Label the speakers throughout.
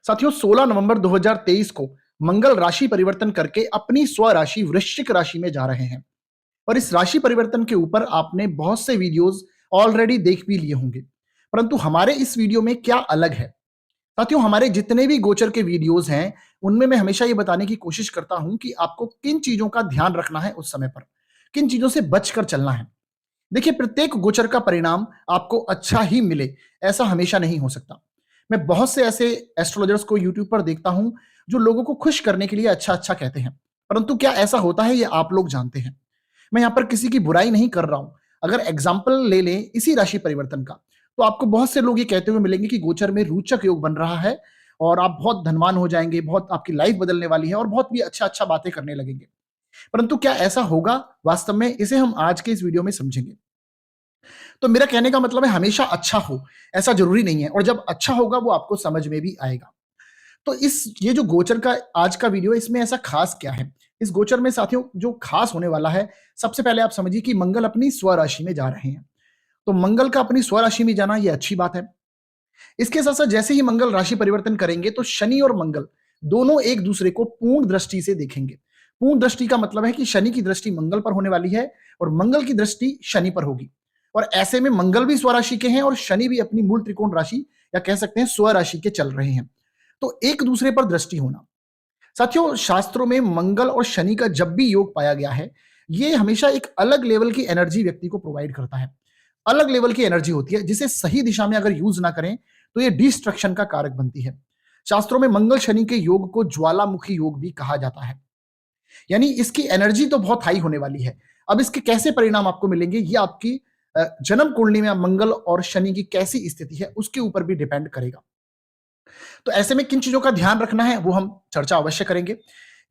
Speaker 1: साथियों 16 नवंबर 2023 को मंगल राशि परिवर्तन करके अपनी स्व राशि वृश्चिक राशि में जा रहे हैं। और इस राशि परिवर्तन के ऊपर आपने बहुत से वीडियोस ऑलरेडी देख भी लिए होंगे, परंतु हमारे इस वीडियो में क्या अलग है। साथियों हमारे जितने भी गोचर के वीडियोस हैं उनमें मैं हमेशा ये बताने की कोशिश करता हूं कि आपको किन चीजों का ध्यान रखना है, उस समय पर किन चीजों से बचकर चलना है। देखिए, प्रत्येक गोचर का परिणाम आपको अच्छा ही मिले ऐसा हमेशा नहीं हो सकता। मैं बहुत से ऐसे एस्ट्रोलॉजर्स को यूट्यूब पर देखता हूं जो लोगों को खुश करने के लिए अच्छा अच्छा कहते हैं, परंतु क्या ऐसा होता है ये आप लोग जानते हैं। मैं यहां पर किसी की बुराई नहीं कर रहा हूं। अगर एग्जाम्पल ले लें इसी राशि परिवर्तन का, तो आपको बहुत से लोग ये कहते हुए मिलेंगे कि गोचर में रोचक योग बन रहा है और आप बहुत धनवान हो जाएंगे, बहुत आपकी लाइफ बदलने वाली है और बहुत भी अच्छा अच्छा बातें करने लगेंगे। परंतु क्या ऐसा होगा वास्तव में, इसे हम आज के इस वीडियो में समझेंगे। तो मेरा कहने का मतलब है हमेशा अच्छा हो ऐसा जरूरी नहीं है, और जब अच्छा होगा वो आपको समझ में भी आएगा। तो इस ये जो गोचर का आज का वीडियो है, इसमें ऐसा खास क्या है। इस गोचर में साथियों जो खास होने वाला है, सबसे पहले आप समझिए कि मंगल अपनी स्वराशि में जा रहे हैं। तो मंगल का अपनी स्वराशि में जाना ये अच्छी बात है। इसके साथ साथ जैसे ही मंगल राशि परिवर्तन करेंगे तो शनि और मंगल दोनों एक दूसरे को पूर्ण दृष्टि से देखेंगे। पूर्ण दृष्टि का मतलब है कि शनि की दृष्टि मंगल पर होने वाली है और मंगल की दृष्टि शनि पर होगी। और ऐसे में मंगल भी स्वराशि के हैं और शनि भी अपनी मूल त्रिकोण राशि या कह सकते हैं स्वराशि के चल रहे हैं। तो एक दूसरे पर दृष्टि होना। साथियों शास्त्रों में मंगल और शनि का जब भी योग पाया गया है, ये हमेशा एक अलग लेवल की एनर्जी व्यक्ति को प्रोवाइड करता है। अलग लेवल की एनर्जी होती है जिसे सही दिशा में अगर यूज ना करें तो ये डिस्ट्रक्शन का कारक बनती है। शास्त्रों में मंगल शनि के योग को ज्वालामुखी योग भी कहा जाता है। यानी इसकी एनर्जी तो बहुत हाई होने वाली है। अब इसके कैसे परिणाम आपको मिलेंगे, ये आपकी जन्म कुंडली में मंगल और शनि की कैसी स्थिति है उसके ऊपर भी डिपेंड करेगा। तो ऐसे में किन चीजों का ध्यान रखना है वो हम चर्चा अवश्य करेंगे।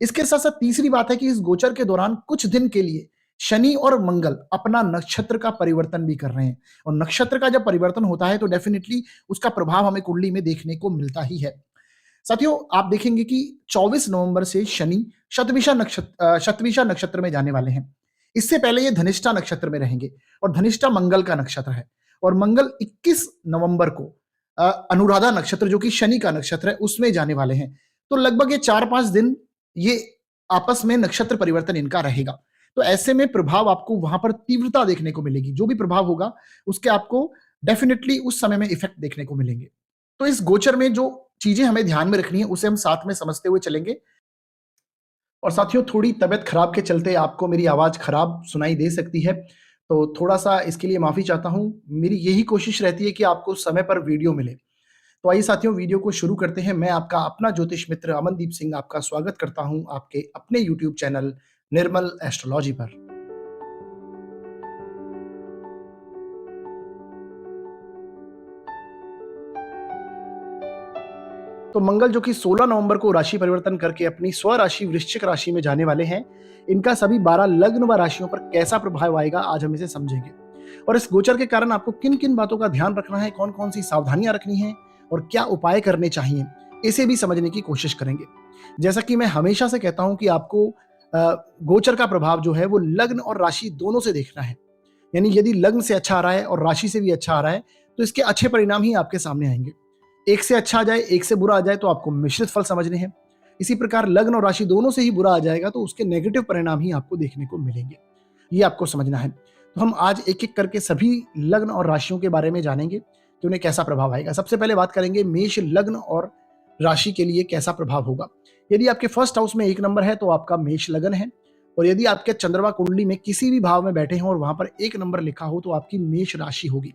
Speaker 1: इसके साथ साथ तीसरी बात है कि इस गोचर के दौरान कुछ दिन के लिए शनि और मंगल अपना नक्षत्र का परिवर्तन भी कर रहे हैं, और नक्षत्र का जब परिवर्तन होता है तो डेफिनेटली उसका प्रभाव हमें कुंडली में देखने को मिलता ही है। साथियों आप देखेंगे कि 24 नवंबर से शनि शतभिषा नक्षत्र में जाने वाले हैं। इससे पहले ये धनिष्ठा नक्षत्र में रहेंगे और धनिष्ठा मंगल का नक्षत्र है। और मंगल 21 नवंबर को अनुराधा नक्षत्र जो कि शनि का नक्षत्र है उसमें जाने वाले हैं। तो लगभग ये 4-5 दिन ये आपस में नक्षत्र परिवर्तन इनका रहेगा। तो ऐसे में प्रभाव आपको वहां पर तीव्रता देखने को मिलेगी। जो भी प्रभाव होगा उसके आपको डेफिनेटली उस समय में इफेक्ट देखने को मिलेंगे। तो इस गोचर में जो चीजें हमें ध्यान में रखनी है उसे हम साथ में समझते हुए चलेंगे। और साथियों थोड़ी तबियत खराब के चलते आपको मेरी आवाज खराब सुनाई दे सकती है, तो थोड़ा सा इसके लिए माफी चाहता हूं। मेरी यही कोशिश रहती है कि आपको समय पर वीडियो मिले। तो आइए साथियों वीडियो को शुरू करते हैं। मैं आपका अपना ज्योतिष मित्र अमनदीप सिंह आपका स्वागत करता हूं आपके अपने यूट्यूब चैनल निर्मल एस्ट्रोलॉजी पर। तो मंगल जो कि 16 नवंबर को राशि परिवर्तन करके अपनी स्व राशि वृश्चिक राशि में जाने वाले हैं, इनका सभी 12 लग्न व राशियों पर कैसा प्रभाव आएगा आज हम इसे समझेंगे। और इस गोचर के कारण आपको किन किन बातों का ध्यान रखना है, कौन कौन सी सावधानियां रखनी है और क्या उपाय करने चाहिए, इसे भी समझने की कोशिश करेंगे। जैसा कि मैं हमेशा से कहता हूं कि आपको गोचर का प्रभाव जो है वो लग्न और राशि दोनों से देखना है। यानी यदि लग्न से अच्छा आ रहा है और राशि से भी अच्छा आ रहा है तो इसके अच्छे परिणाम ही आपके सामने आएंगे। एक से अच्छा आ जाए एक से बुरा आ जाए तो आपको मिश्रित फल समझने हैं। इसी प्रकार लग्न और राशि दोनों से ही बुरा आ जाएगा तो उसके नेगेटिव परिणाम ही आपको देखने को मिलेंगे। ये आपको समझना है। तो हम आज एक एक करके सभी लग्न और राशियों के बारे में जानेंगे कि उन्हें कैसा प्रभाव आएगा। सबसे पहले बात करेंगे मेष लग्न और राशि के लिए कैसा प्रभाव होगा। यदि आपके फर्स्ट हाउस में 1 नंबर है तो आपका मेष लग्न है, और यदि आपके चंद्रमा कुंडली में किसी भी भाव में बैठे हो और वहां पर 1 नंबर लिखा हो तो आपकी मेष राशि होगी।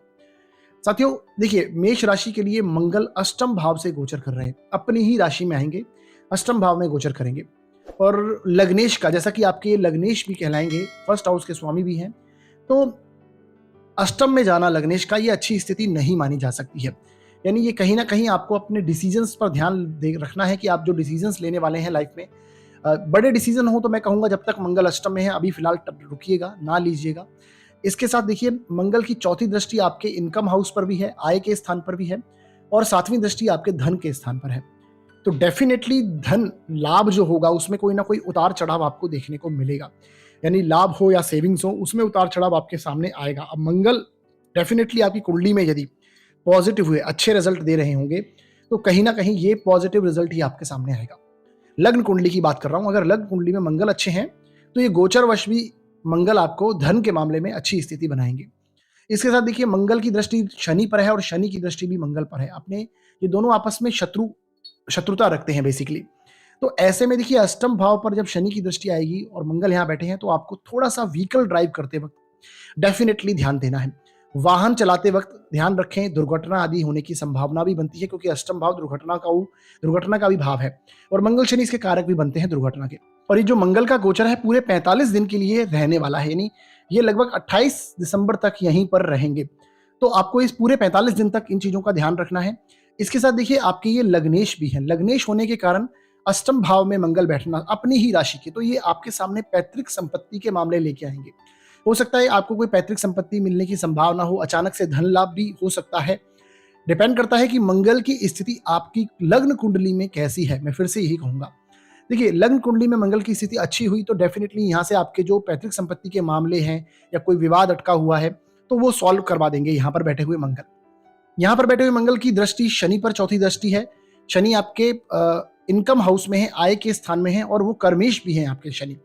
Speaker 1: साथियों देखिए, मेष राशि के लिए मंगल अष्टम भाव से गोचर कर रहे हैं, अपनी ही राशि में आएंगे, अष्टम भाव में गोचर करेंगे। और लग्नेश का, जैसा कि आपके लग्नेश भी कहलाएंगे, फर्स्ट हाउस के स्वामी भी हैं, तो अष्टम में जाना लग्नेश का ये अच्छी स्थिति नहीं मानी जा सकती है। यानी ये कहीं ना कहीं आपको अपने डिसीजंस पर ध्यान रखना है कि आप जो डिसीजंस लेने वाले हैं लाइफ में, बड़े डिसीजन हो तो मैं कहूंगा जब तक मंगल अष्टम में है अभी फिलहाल रुकिएगा, ना लीजिएगा। इसके साथ देखिए मंगल की चौथी दृष्टि आपके इनकम हाउस पर भी है, आय के स्थान पर भी है, और 7वीं दृष्टि आपके धन के स्थान पर है। तो डेफिनेटली धन लाभ जो होगा उसमें कोई ना कोई उतार चढ़ाव आपको देखने को मिलेगा। यानी लाभ हो या सेविंग्स हो उसमें उतार चढ़ाव आपके सामने आएगा। अब मंगल डेफिनेटली आपकी कुंडली में यदि पॉजिटिव हुए, अच्छे रिजल्ट दे रहे होंगे, तो कहीं ना कहीं ये पॉजिटिव रिजल्ट ही आपके सामने आएगा। लग्न कुंडली की बात कर रहा हूं, अगर लग्न कुंडली में मंगल अच्छे हैं तो ये गोचरवश भी मंगल आपको धन के मामले में अच्छी स्थिति बनाएंगे। इसके साथ देखिए मंगल की दृष्टि शनि पर है और शनि की दृष्टि भी मंगल पर है। अपने ये दोनों आपस में शत्रुता रखते हैं बेसिकली। तो ऐसे में देखिए अष्टम भाव पर जब शनि की दृष्टि आएगी और मंगल यहाँ बैठे हैं तो आपको थोड़ा सा व्हीकल ड्राइव करते वक्त डेफिनेटली ध्यान देना है। वाहन चलाते वक्त ध्यान रखें, दुर्घटना आदि होने की संभावना भी बनती है क्योंकि अष्टम भाव दुर्घटना का भी भाव है और मंगल शनि इसके कारक भी बनते हैं दुर्घटना के। और ये जो मंगल का गोचर है पूरे 45 दिन के लिए रहने वाला है, यानी ये लगभग 28 दिसंबर तक यहीं पर रहेंगे। तो आपको इस पूरे 45 दिन तक इन चीजों का ध्यान रखना है। इसके साथ देखिए आपके ये लग्नेश भी है, लग्नेश होने के कारण अष्टम भाव में मंगल बैठना अपनी ही राशि के, तो ये आपके सामने पैतृक संपत्ति के मामले लेके आएंगे। हो सकता है आपको कोई पैतृक संपत्ति मिलने की संभावना हो, अचानक से धन लाभ भी हो सकता है। डिपेंड करता है कि मंगल की स्थिति आपकी लग्न कुंडली में कैसी है। मैं फिर से यही कहूंगा, देखिए लग्न कुंडली में मंगल की स्थिति अच्छी हुई तो डेफिनेटली यहाँ से आपके जो पैतृक संपत्ति के मामले हैं या कोई विवाद अटका हुआ है तो वो सॉल्व करवा देंगे यहाँ पर बैठे हुए मंगल। यहाँ पर बैठे हुए मंगल की दृष्टि शनि पर चौथी दृष्टि है। शनि आपके इनकम हाउस में है, आय के स्थान में है और वो कर्मेश भी है आपके शनि।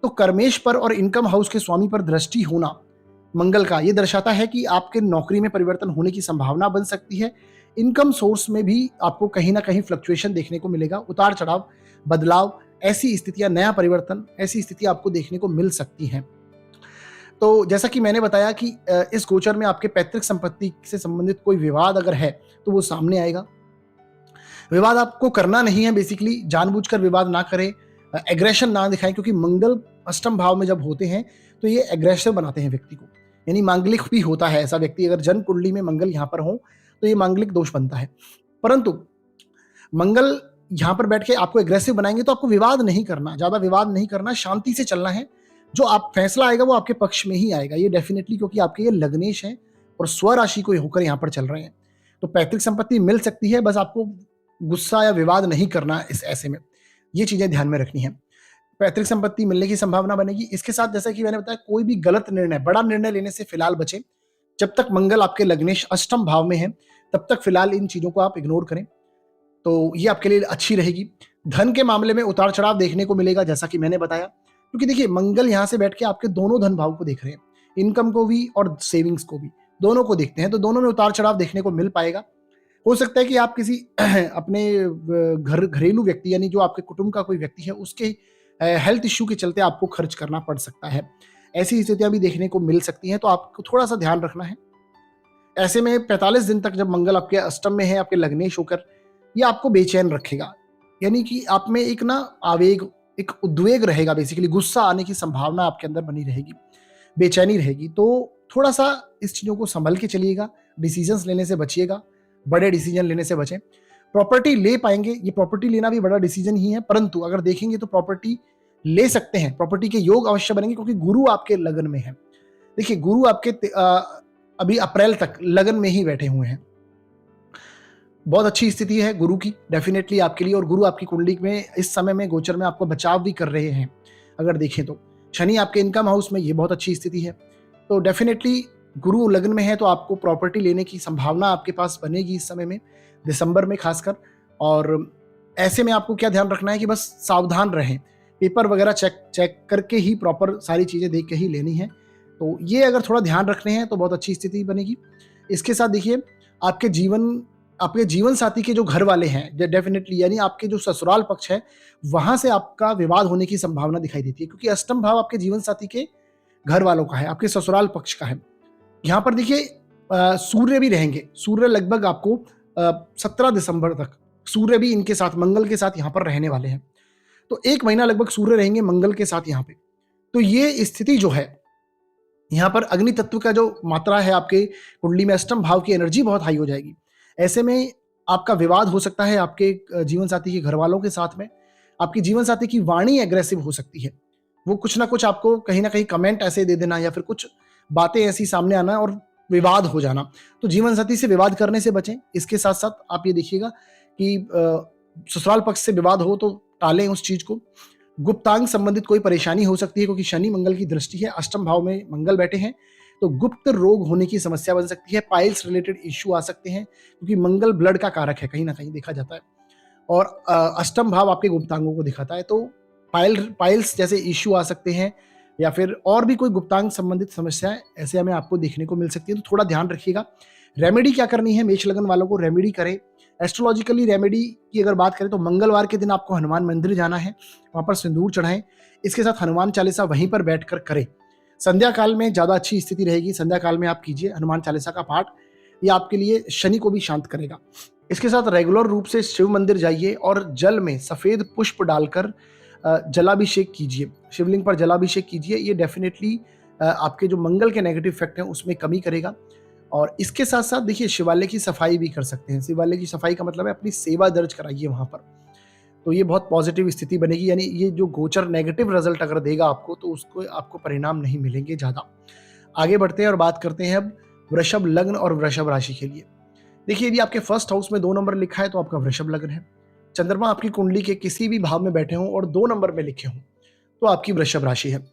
Speaker 1: तो कर्मेश पर और इनकम हाउस के स्वामी पर दृष्टि होना मंगल का ये दर्शाता है कि आपके नौकरी में परिवर्तन होने की संभावना बन सकती है। इनकम सोर्स में भी आपको कहीं ना कहीं फ्लक्चुएशन देखने को मिलेगा, उतार चढ़ाव, बदलाव, ऐसी स्थितियां, नया परिवर्तन, ऐसी स्थिति आपको देखने को मिल सकती हैं। तो जैसा कि मैंने बताया कि इस गोचर में आपके पैतृक संपत्ति से संबंधित कोई विवाद अगर है तो वो सामने आएगा। विवाद आपको करना नहीं है, बेसिकली जानबूझकर विवाद ना करें, एग्रेशन ना दिखाएं क्योंकि मंगल अष्टम भाव में जब होते हैं तो ये एग्रेसिव बनाते हैं व्यक्ति को, यानी मांगलिक भी होता है ऐसा व्यक्ति। अगर जन्म कुंडली में मंगल यहाँ पर हो तो ये मांगलिक दोष बनता है। परंतु मंगल यहाँ पर बैठ के आपको एग्रेसिव बनाएंगे तो आपको विवाद नहीं करना, ज्यादा विवाद नहीं करना, शांति से चलना है। जो आप फैसला आएगा वो आपके पक्ष में ही आएगा, ये डेफिनेटली, क्योंकि आपके ये लग्नेश है और स्वराशि को होकर यहाँ पर चल रहे हैं। तो पैतृक संपत्ति मिल सकती है, बस आपको गुस्सा या विवाद नहीं करना इस ऐसे में, ये चीजें ध्यान में रखनी है। पैतृक संपत्ति मिलने की संभावना बनेगी। इसके साथ जैसा कि मैंने बताया कोई भी गलत निर्णय, बड़ा निर्णय लेने से फिलहाल बचें। जब तक मंगल आपके लग्नेश अष्टम भाव में है तब तक फिलहाल इन चीजों को आप इग्नोर करें, तो ये आपके लिए अच्छी रहेगी। धन के मामले में उतार चढ़ाव देखने को मिलेगा जैसा कि मैंने बताया, क्योंकि देखिए मंगल यहाँ से बैठ के आपके दोनों धन भाव को देख रहे हैं, इनकम को भी और सेविंग्स को भी, दोनों को देखते हैं, तो दोनों में उतार चढ़ाव देखने को मिल पाएगा। हो सकता है कि आप किसी अपने घरेलू व्यक्ति, यानी जो आपके कुटुंब का कोई व्यक्ति है, उसके हेल्थ इश्यू के चलते आपको खर्च करना पड़ सकता है। ऐसी स्थितियां भी देखने को मिल सकती हैं, तो आपको थोड़ा सा ध्यान रखना है। ऐसे में 45 दिन तक जब मंगल आपके अष्टम में है, आपके लग्नेश होकर, ये आपको बेचैन रखेगा, यानी कि आप में एक ना आवेग, एक उद्वेग रहेगा, बेसिकली गुस्सा आने की संभावना आपके अंदर बनी रहेगी, बेचैनी रहेगी। तो थोड़ा सा इस चीजों को संभल के चलिएगा, डिसीजंस लेने से बचिएगा, बड़े डिसीजन लेने से बचें। प्रॉपर्टी ले पाएंगे, ये प्रॉपर्टी लेना भी बड़ा डिसीजन ही है, परंतु अगर देखेंगे तो प्रॉपर्टी ले सकते हैं, प्रॉपर्टी के योग अवश्य बनेंगे क्योंकि गुरु आपके लगन में है। देखिए गुरु आपके अभी अप्रैल तक लगन में ही बैठे हुए हैं, बहुत अच्छी स्थिति है गुरु की डेफिनेटली आपके लिए। और गुरु आपकी कुंडली में इस समय में गोचर में आपको बचाव भी कर रहे हैं। अगर देखें तो शनि आपके इनकम हाउस में, ये बहुत अच्छी स्थिति है। तो डेफिनेटली गुरु लगन में है तो आपको प्रॉपर्टी लेने की संभावना आपके पास बनेगी इस समय में, दिसंबर में खासकर। और ऐसे में आपको क्या ध्यान रखना है कि बस सावधान रहें, पेपर वगैरह चेक करके ही प्रॉपर सारी चीजें देख के ही लेनी है। तो ये अगर थोड़ा ध्यान रखने हैं तो बहुत अच्छी स्थिति बनेगी। इसके साथ देखिए आपके जीवन साथी के जो घर वाले हैं डेफिनेटली, यानी आपके जो ससुराल पक्ष है वहां से आपका विवाद होने की संभावना दिखाई देती है, क्योंकि अष्टम भाव आपके जीवन साथी के घर वालों का है, आपके ससुराल पक्ष का है। यहाँ पर देखिए सूर्य भी रहेंगे, सूर्य लगभग आपको 17 दिसंबर तक सूर्य भी इनके साथ, मंगल के साथ यहाँ पर रहने वाले हैं। तो 1 महीना लगभग सूर्य रहेंगे मंगल के साथ यहाँ पे। तो ये स्थिति जो है, यहाँ पर अग्नि तत्व का जो मात्रा है आपके कुंडली में, अष्टम भाव की एनर्जी बहुत हाई हो जाएगी। ऐसे में आपका विवाद हो सकता है आपके जीवन साथी के घर वालों के साथ में। आपकी जीवन साथी की वाणी एग्रेसिव हो सकती है, वो कुछ ना कुछ आपको कहीं ना कहीं कमेंट ऐसे दे देना या फिर कुछ बातें ऐसी सामने आना और विवाद हो जाना। तो जीवन साथी से विवाद करने से बचें। इसके साथ साथ आप ये देखिएगा कि ससुराल पक्ष से विवाद हो तो टालें उस चीज को। गुप्तांग संबंधित कोई परेशानी हो सकती है क्योंकि शनि मंगल की दृष्टि है, अष्टम भाव में मंगल बैठे हैं, तो गुप्त रोग होने की समस्या बन सकती है, पाइल्स रिलेटेड इश्यू आ सकते हैं, क्योंकि मंगल ब्लड का कारक है, कहीं ना कहीं देखा जाता है, और अष्टम भाव आपके गुप्तांगों को दिखाता है, तो पाइल्स जैसे इश्यू आ सकते हैं, या फिर और भी कोई गुप्तांग संबंधित समस्याएं ऐसे हमें आपको देखने को मिल सकती है। तो थोड़ा ध्यान रखिएगा। रेमेडी क्या करनी है, मेष लगन वालों को रेमेडी करें। एस्ट्रोलॉजिकली रेमेडी की अगर बात करें तो मंगलवार के दिन आपको हनुमान मंदिर जाना है, वहां पर सिंदूर चढ़ाएं, इसके साथ हनुमान चालीसा वहीं पर बैठकर करें। संध्या काल में ज्यादा अच्छी स्थिति रहेगी, संध्या काल में आप कीजिए हनुमान चालीसा का पाठ, ये आपके लिए शनि को भी शांत करेगा। इसके साथ रेगुलर रूप से शिव मंदिर जाइए और जल में सफेद पुष्प डालकर जलाभिषेक कीजिए, शिवलिंग पर जलाभिषेक कीजिए, ये डेफिनेटली आपके जो मंगल के नेगेटिव इफेक्ट हैं उसमें कमी करेगा। और इसके साथ साथ देखिए शिवालय की सफाई भी कर सकते हैं। शिवालय की सफाई का मतलब है अपनी सेवा दर्ज कराइए वहां पर, तो ये बहुत पॉजिटिव स्थिति बनेगी। यानी ये जो गोचर नेगेटिव रिजल्ट अगर देगा आपको, तो उसको आपको परिणाम नहीं मिलेंगे ज्यादा। आगे बढ़ते हैं और बात करते हैं अब वृषभ लग्न और वृषभ राशि के लिए। देखिए यदि आपके फर्स्ट हाउस में 2 नंबर लिखा है तो आपका वृषभ लग्न है। चंद्रमा आपकी कुंडली के किसी भी भाव में बैठे हों और 2 नंबर में लिखे हों तो आपकी वृषभ राशि है।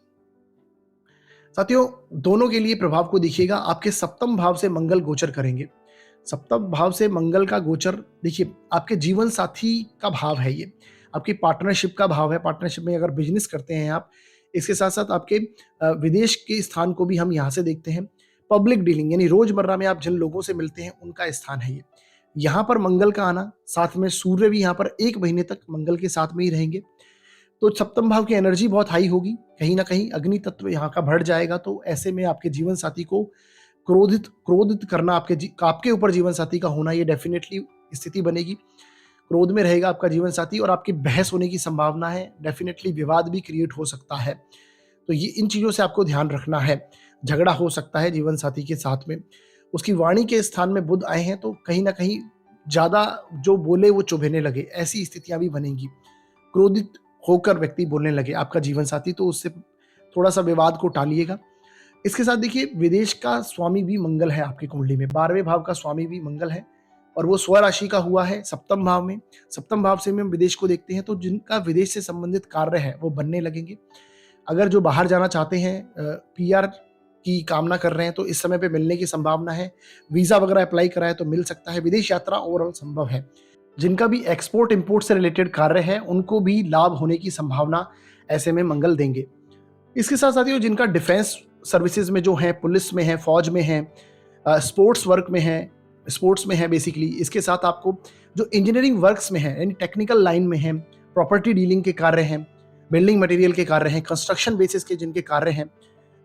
Speaker 1: साथियों दोनों के लिए प्रभाव को देखिएगा, आपके सप्तम भाव से मंगल गोचर करेंगे। सप्तम भाव से मंगल का गोचर देखिए आपके जीवन साथी का भाव है, ये आपकी पार्टनरशिप का भाव है। पार्टनरशिप में अगर बिजनेस करते हैं आप, इसके साथ साथ आपके विदेश के स्थान को भी हम यहाँ से देखते हैं। पब्लिक डीलिंग यानी रोजमर्रा में आप जिन लोगों से मिलते हैं उनका स्थान है ये। यहाँ पर मंगल का आना, साथ में सूर्य भी यहाँ पर 1 महीने तक मंगल के साथ में ही रहेंगे, तो सप्तम भाव की एनर्जी बहुत हाई होगी। कहीं ना कहीं अग्नि तत्व यहाँ का बढ़ जाएगा, तो ऐसे में आपके जीवन साथी को क्रोधित करना, आपके ऊपर जीवन साथी का होना, ये डेफिनेटली स्थिति बनेगी। क्रोध में रहेगा आपका जीवन साथी और आपकी बहस होने की संभावना है, डेफिनेटली विवाद भी क्रिएट हो सकता है। तो ये इन चीजों से आपको ध्यान रखना है। झगड़ा हो सकता है जीवन साथी के साथ में। उसकी वाणी के स्थान में बुध आए हैं, तो कहीं ना कहीं ज्यादा जो बोले वो चुभेने लगे, ऐसी स्थितियां भी बनेंगी। क्रोधित होकर व्यक्ति बोलने लगे आपका जीवन साथी, तो उससे थोड़ा सा विवाद को टालिएगा। इसके साथ देखिए विदेश का स्वामी भी मंगल है आपकी कुंडली में, 12वें भाव का स्वामी भी मंगल है और वो स्वराशि का हुआ है सप्तम भाव में। सप्तम भाव से हम विदेश को देखते हैं, तो जिनका विदेश से संबंधित कार्य है वो बनने लगेंगे। अगर जो बाहर जाना चाहते हैं, पीआर की कामना कर रहे हैं, तो इस समय पे मिलने की संभावना है। वीजा वगैरह अप्लाई करा है तो मिल सकता है। विदेश यात्रा ओवरऑल संभव है। जिनका भी एक्सपोर्ट इंपोर्ट से रिलेटेड कार्य है उनको भी लाभ होने की संभावना ऐसे में मंगल देंगे। इसके साथ साथियों जिनका डिफेंस सर्विसेज में जो है, पुलिस में है, फौज में है, स्पोर्ट्स वर्क में है, स्पोर्ट्स में है बेसिकली, इसके साथ आपको जो इंजीनियरिंग वर्क्स में है यानी टेक्निकल लाइन में है, प्रॉपर्टी डीलिंग के कार्य हैं, बिल्डिंग मटेरियल के कार्य हैं, कंस्ट्रक्शन बेसिस के जिनके कार्य हैं,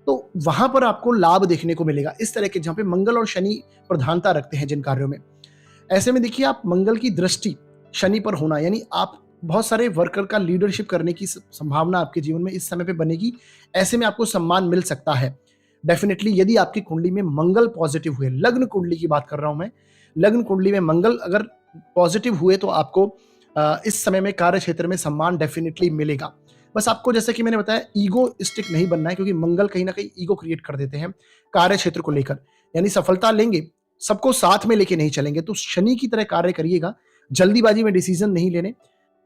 Speaker 1: तो वहां पर आपको लाभ देखने को मिलेगा। इस तरह के जहां पे मंगल और शनि प्रधानता रखते हैं जिन कार्यों में, ऐसे में देखिए आप मंगल की दृष्टि शनि पर होना, यानी आप बहुत सारे वर्कर का लीडरशिप करने की संभावना आपके जीवन में इस समय पे बनेगी। ऐसे में आपको सम्मान मिल सकता है डेफिनेटली, यदि आपकी कुंडली में मंगल पॉजिटिव हुए। लग्न कुंडली की बात कर रहा हूं मैं। लग्न कुंडली में मंगल अगर पॉजिटिव हुए तो आपको इस समय में कार्य क्षेत्र में सम्मान डेफिनेटली मिलेगा। बस आपको जैसे कि मैंने बताया ईगोइस्टिक नहीं बनना है, क्योंकि मंगल कहीं ना कहीं ईगो क्रिएट कर देते हैं कार्य क्षेत्र को लेकर। यानी सफलता लेंगे, सबको साथ में लेके नहीं चलेंगे, तो शनि की तरह कार्य करिएगा। जल्दीबाजी में डिसीजन नहीं लेने,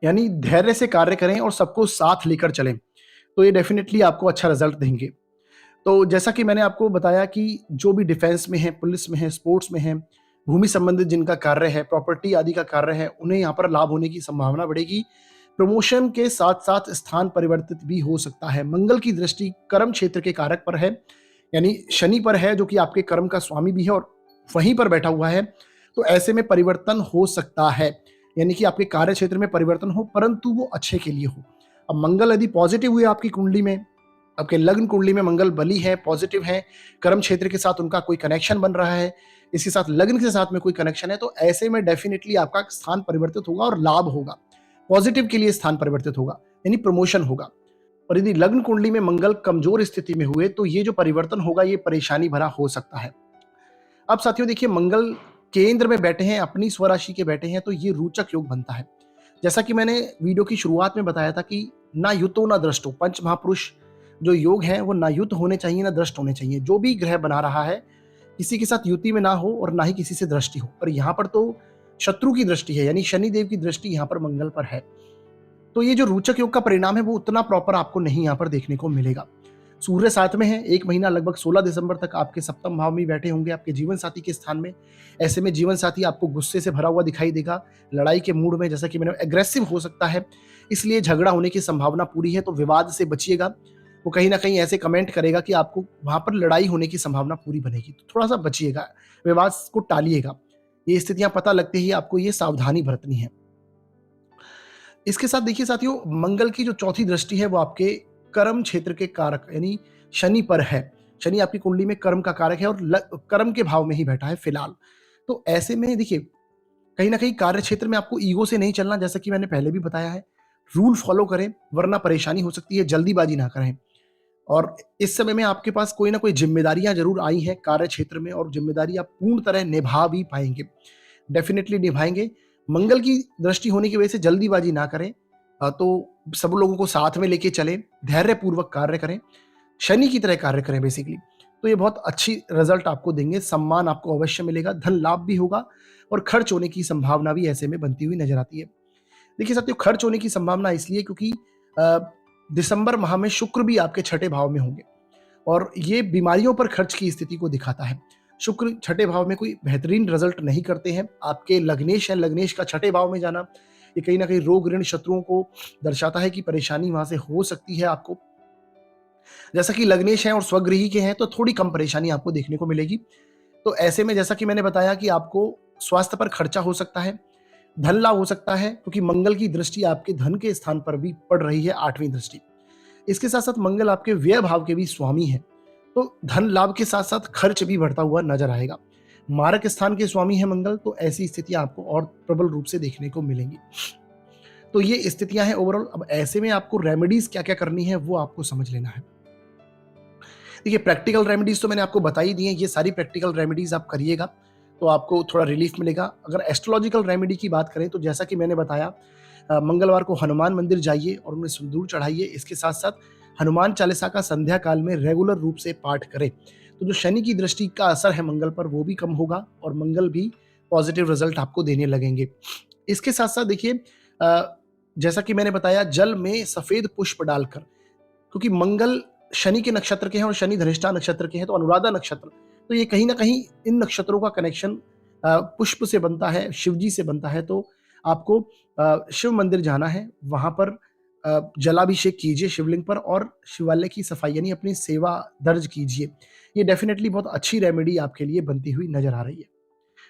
Speaker 1: यानी धैर्य से कार्य करें और सबको साथ लेकर चलें, तो ये डेफिनेटली आपको अच्छा रिजल्ट देंगे। तो जैसा कि मैंने आपको बताया कि जो भी डिफेंस में है, पुलिस में है, स्पोर्ट्स में है, भूमि संबंधित जिनका कार्य है, प्रॉपर्टी आदि का कार्य है, उन्हें यहाँ पर लाभ होने की संभावना बढ़ेगी। प्रमोशन के साथ साथ स्थान परिवर्तित भी हो सकता है। मंगल की दृष्टि कर्म क्षेत्र के कारक पर है, यानी शनि पर है, जो कि आपके कर्म का स्वामी भी है और वहीं पर बैठा हुआ है, तो ऐसे में परिवर्तन हो सकता है, यानी कि आपके कार्य क्षेत्र में परिवर्तन हो, परंतु वो अच्छे के लिए हो। अब मंगल यदि पॉजिटिव हुए आपकी कुंडली में, आपके लग्न कुंडली में मंगल बली है, पॉजिटिव है, कर्म क्षेत्र के साथ उनका कोई कनेक्शन बन रहा है, इसके साथ लग्न के साथ में कोई कनेक्शन है, तो ऐसे में डेफिनेटली आपका स्थान परिवर्तित होगा और लाभ होगा। पॉजिटिव के लिए स्थान परिवर्तित होगा, यानी प्रमोशन होगा। और यदि लग्न कुंडली में मंगल कमजोर स्थिति में हुए तो ये जो परिवर्तन होगा ये परेशानी भरा हो सकता है। अब साथियों देखिए मंगल केंद्र में बैठे हैं, अपनी स्वराशि के बैठे हैं, तो ये रोचक योग बनता है। जैसा कि मैंने वीडियो की शुरुआत में बताया था कि ना युतो ना दृष्टो, पंच महापुरुष जो योग है वो ना युत होने चाहिए ना दृष्ट होने चाहिए। जो भी ग्रह बना रहा है किसी के साथ युति में ना हो और ना ही किसी से दृष्टि हो, पर यहाँ पर तो शत्रु की दृष्टि है, यानी शनिदेव की दृष्टि यहाँ पर मंगल पर है। तो ये जो रोचक योग का परिणाम है वो उतना प्रॉपर आपको नहीं यहाँ पर देखने को मिलेगा। सूर्य साथ में है, 1 महीना लगभग 16 दिसंबर तक आपके सप्तम भाव में ही बैठे होंगे आपके जीवन साथी के स्थान में। ऐसे में जीवन साथी आपको गुस्से से भरा हुआ दिखाई देगा, लड़ाई के मूड में, जैसा कि मैंने एग्रेसिव हो सकता है, इसलिए झगड़ा होने की संभावना पूरी है, तो विवाद से बचिएगा। वो कहीं न कहीं ऐसे कमेंट करेगा कि आपको वहाँ पर लड़ाई होने की संभावना पूरी बनेगी, तो थोड़ा-सा बचिएगा, विवाद को टालिएगा। ये स्थितियाँ पता लगते ही आपको ये सावधानी बरतनी है। इसके साथ देखिए साथियों, मंगल की जो चौथी दृष्टि है वो आपके कर्म क्षेत्र के कारक यानी शनि पर है। शनि आपकी कुंडली में कर्म का कारक है और कर्म के भाव में ही बैठा है फिलहाल। तो ऐसे में देखिए, कहीं ना कहीं कार्य क्षेत्र में आपको ईगो से नहीं चलना, जैसा कि मैंने पहले भी बताया है। रूल फॉलो करें, वरना परेशानी हो सकती है। जल्दीबाजी ना करें। और इस समय में आपके पास कोई ना कोई जिम्मेदारियां जरूर आई हैं कार्य क्षेत्र में, और जिम्मेदारी आप पूर्ण तरह निभा भी पाएंगे, डेफिनेटली निभाएंगे। मंगल की दृष्टि होने की वजह से जल्दीबाजी ना करें, तो सब लोगों को साथ में लेके चलें, धैर्यपूर्वक कार्य करें, शनि की तरह कार्य करें बेसिकली। तो ये बहुत अच्छी रिजल्ट आपको देंगे, सम्मान आपको अवश्य मिलेगा, धन लाभ भी होगा और खर्च होने की संभावना भी ऐसे में बनती हुई नजर आती है। देखिए साथियों, खर्च होने की संभावना इसलिए क्योंकि दिसंबर माह में शुक्र भी आपके छठे भाव में होंगे, और ये बीमारियों पर खर्च की स्थिति को दिखाता है। शुक्र छठे भाव में कोई बेहतरीन रिजल्ट नहीं करते हैं। आपके लग्नेश है, लग्नेश का छठे भाव में जाना ये कहीं ना कहीं रोग ऋण शत्रुओं को दर्शाता है कि परेशानी वहां से हो सकती है आपको। जैसा कि लग्नेश है और स्वगृही के हैं, तो थोड़ी कम परेशानी आपको देखने को मिलेगी। तो ऐसे में जैसा कि मैंने बताया कि आपको स्वास्थ्य पर खर्चा हो सकता है, धन लाभ हो सकता है, क्योंकि मंगल की दृष्टि आपके धन के स्थान पर भी पड़ रही है, 8वीं दृष्टि। इसके साथ साथ मंगल आपके व्यय भाव के भी स्वामी है, तो धन लाभ के साथ साथ खर्च भी बढ़ता हुआ नजर आएगा। मारक स्थान के स्वामी है मंगल, तो ऐसी स्थितियां आपको और प्रबल रूप से देखने को मिलेंगी। तो ये स्थितियां हैं ओवरऑल। अब ऐसे में आपको रेमेडीज क्या क्या करनी है वो आपको समझ लेना है। देखिए, प्रैक्टिकल रेमेडीज तो मैंने आपको बता ही दी है, ये सारी प्रैक्टिकल रेमेडीज आप करिएगा तो आपको थोड़ा रिलीफ मिलेगा। अगर एस्ट्रोलॉजिकल रेमेडी की बात करें तो जैसा कि मैंने बताया, मंगलवार को हनुमान मंदिर जाइए और उन्हें सिंदूर चढ़ाइए। इसके साथ साथ हनुमान चालीसा का संध्या काल में रेगुलर रूप से पाठ करें, तो जो शनि की दृष्टि का असर है मंगल पर वो भी कम होगा और मंगल भी पॉजिटिव रिजल्ट आपको देने लगेंगे। इसके साथ साथ देखिए, जैसा कि मैंने बताया, जल में सफेद पुष्प डालकर, क्योंकि मंगल शनि के नक्षत्र के हैं और शनि धनिष्ठा नक्षत्र के हैं, तो अनुराधा नक्षत्र, तो ये कहीं ना कहीं इन नक्षत्रों का कनेक्शन पुष्प से बनता है, शिव जी से बनता है। तो आपको शिव मंदिर जाना है, वहां पर जलाभिषेक कीजिए शिवलिंग पर और शिवालय की सफाई यानी अपनी सेवा दर्ज कीजिए। ये डेफिनेटली बहुत अच्छी रेमेडी आपके लिए बनती हुई नजर आ रही है,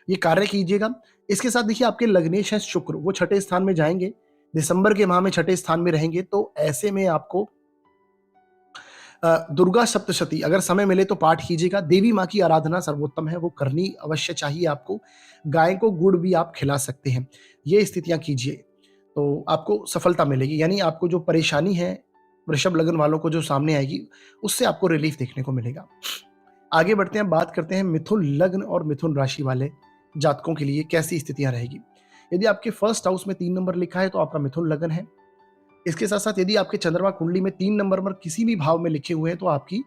Speaker 1: ये कार्य कीजिएगा। इसके साथ देखिए, आपके लग्नेश है शुक्र, वो छठे स्थान में जाएंगे, दिसंबर के माह में छठे स्थान में रहेंगे। तो ऐसे में आपको दुर्गा सप्तशती अगर समय मिले तो पाठ कीजिएगा। देवी माँ की आराधना सर्वोत्तम है, वो करनी अवश्य चाहिए आपको। गाय को गुड़ भी आप खिला सकते हैं, ये स्थितियां कीजिए तो आपको सफलता मिलेगी। यानी आपको जो परेशानी है वृषभ लग्न वालों को जो सामने आएगी, उससे आपको रिलीफ देखने को मिलेगा। आगे बढ़ते हैं, बात करते हैं मिथुन लग्न और मिथुन राशि वाले जातकों के लिए कैसी स्थितियां रहेगी। यदि आपके फर्स्ट हाउस में 3 नंबर लिखा है तो आपका मिथुन लग्न है। इसके साथ साथ यदि आपके चंद्रमा कुंडली में 3 नंबर पर किसी भी भाव में लिखे हुए हैं तो आपकी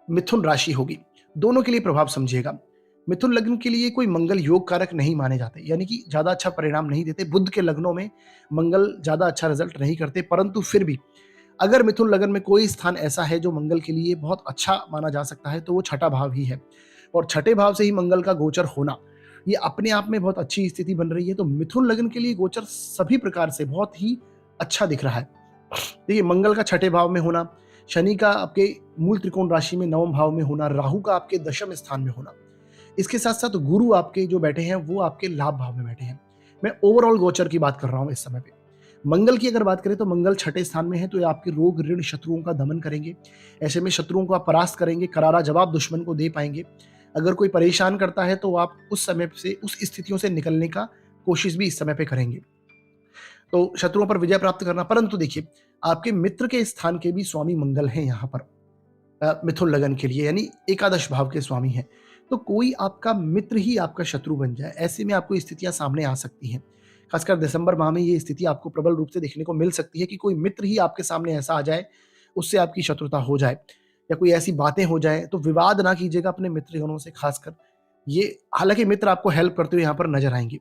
Speaker 1: मिथुन राशि होगी। दोनों के लिए प्रभाव समझिएगा। मिथुन लग्न के लिए कोई मंगल योग कारक नहीं माने जाते, यानी कि ज्यादा अच्छा परिणाम नहीं देते। बुध के लग्नों में मंगल ज्यादा अच्छा रिजल्ट नहीं करते, परंतु फिर भी अगर मिथुन लग्न में कोई स्थान ऐसा है जो मंगल के लिए बहुत अच्छा माना जा सकता है तो वो छठा भाव ही है। और छठे भाव से ही मंगल का गोचर होना, ये अपने आप में बहुत अच्छी स्थिति बन रही है। तो मिथुन लग्न के लिए गोचर सभी प्रकार से बहुत ही अच्छा दिख रहा है। देखिए, मंगल का छठे भाव में होना, शनि का आपके मूल त्रिकोण राशि में 9वें भाव में होना, राहु का आपके 10वें स्थान में होना, इसके साथ साथ गुरु आपके जो बैठे हैं वो आपके लाभ भाव में बैठे हैं। मैं ओवरऑल गोचर की बात कर रहा हूं इस समय पे। मंगल की अगर बात करें तो मंगल छठे स्थान में है, तो ये आपके रोग ऋण शत्रुओं का दमन करेंगे। ऐसे में शत्रुओं को आप परास्त करेंगे, करारा जवाब दुश्मन को दे पाएंगे। अगर कोई परेशान करता है तो आप उस समय से, उस स्थितियों से निकलने का कोशिश भी इस समय पे करेंगे, तो शत्रुओं पर विजय प्राप्त करना। परंतु देखिए, आपके मित्र के स्थान के भी स्वामी मंगल हैं यहाँ पर मिथुन लगन के लिए, यानी एकादश भाव के स्वामी हैं। तो कोई आपका मित्र ही आपका शत्रु बन जाए, ऐसे में आपको स्थितियां सामने आ सकती हैं। खासकर दिसंबर माह में ये स्थिति आपको प्रबल रूप से देखने को मिल सकती है कि कोई मित्र ही आपके सामने ऐसा आ जाए, उससे आपकी शत्रुता हो जाए या कोई ऐसी बातें हो जाए। तो विवाद ना कीजिएगा अपने मित्रगणों से खासकर। ये हालांकि मित्र आपको हेल्प करते हुए यहाँ पर नजर आएंगे।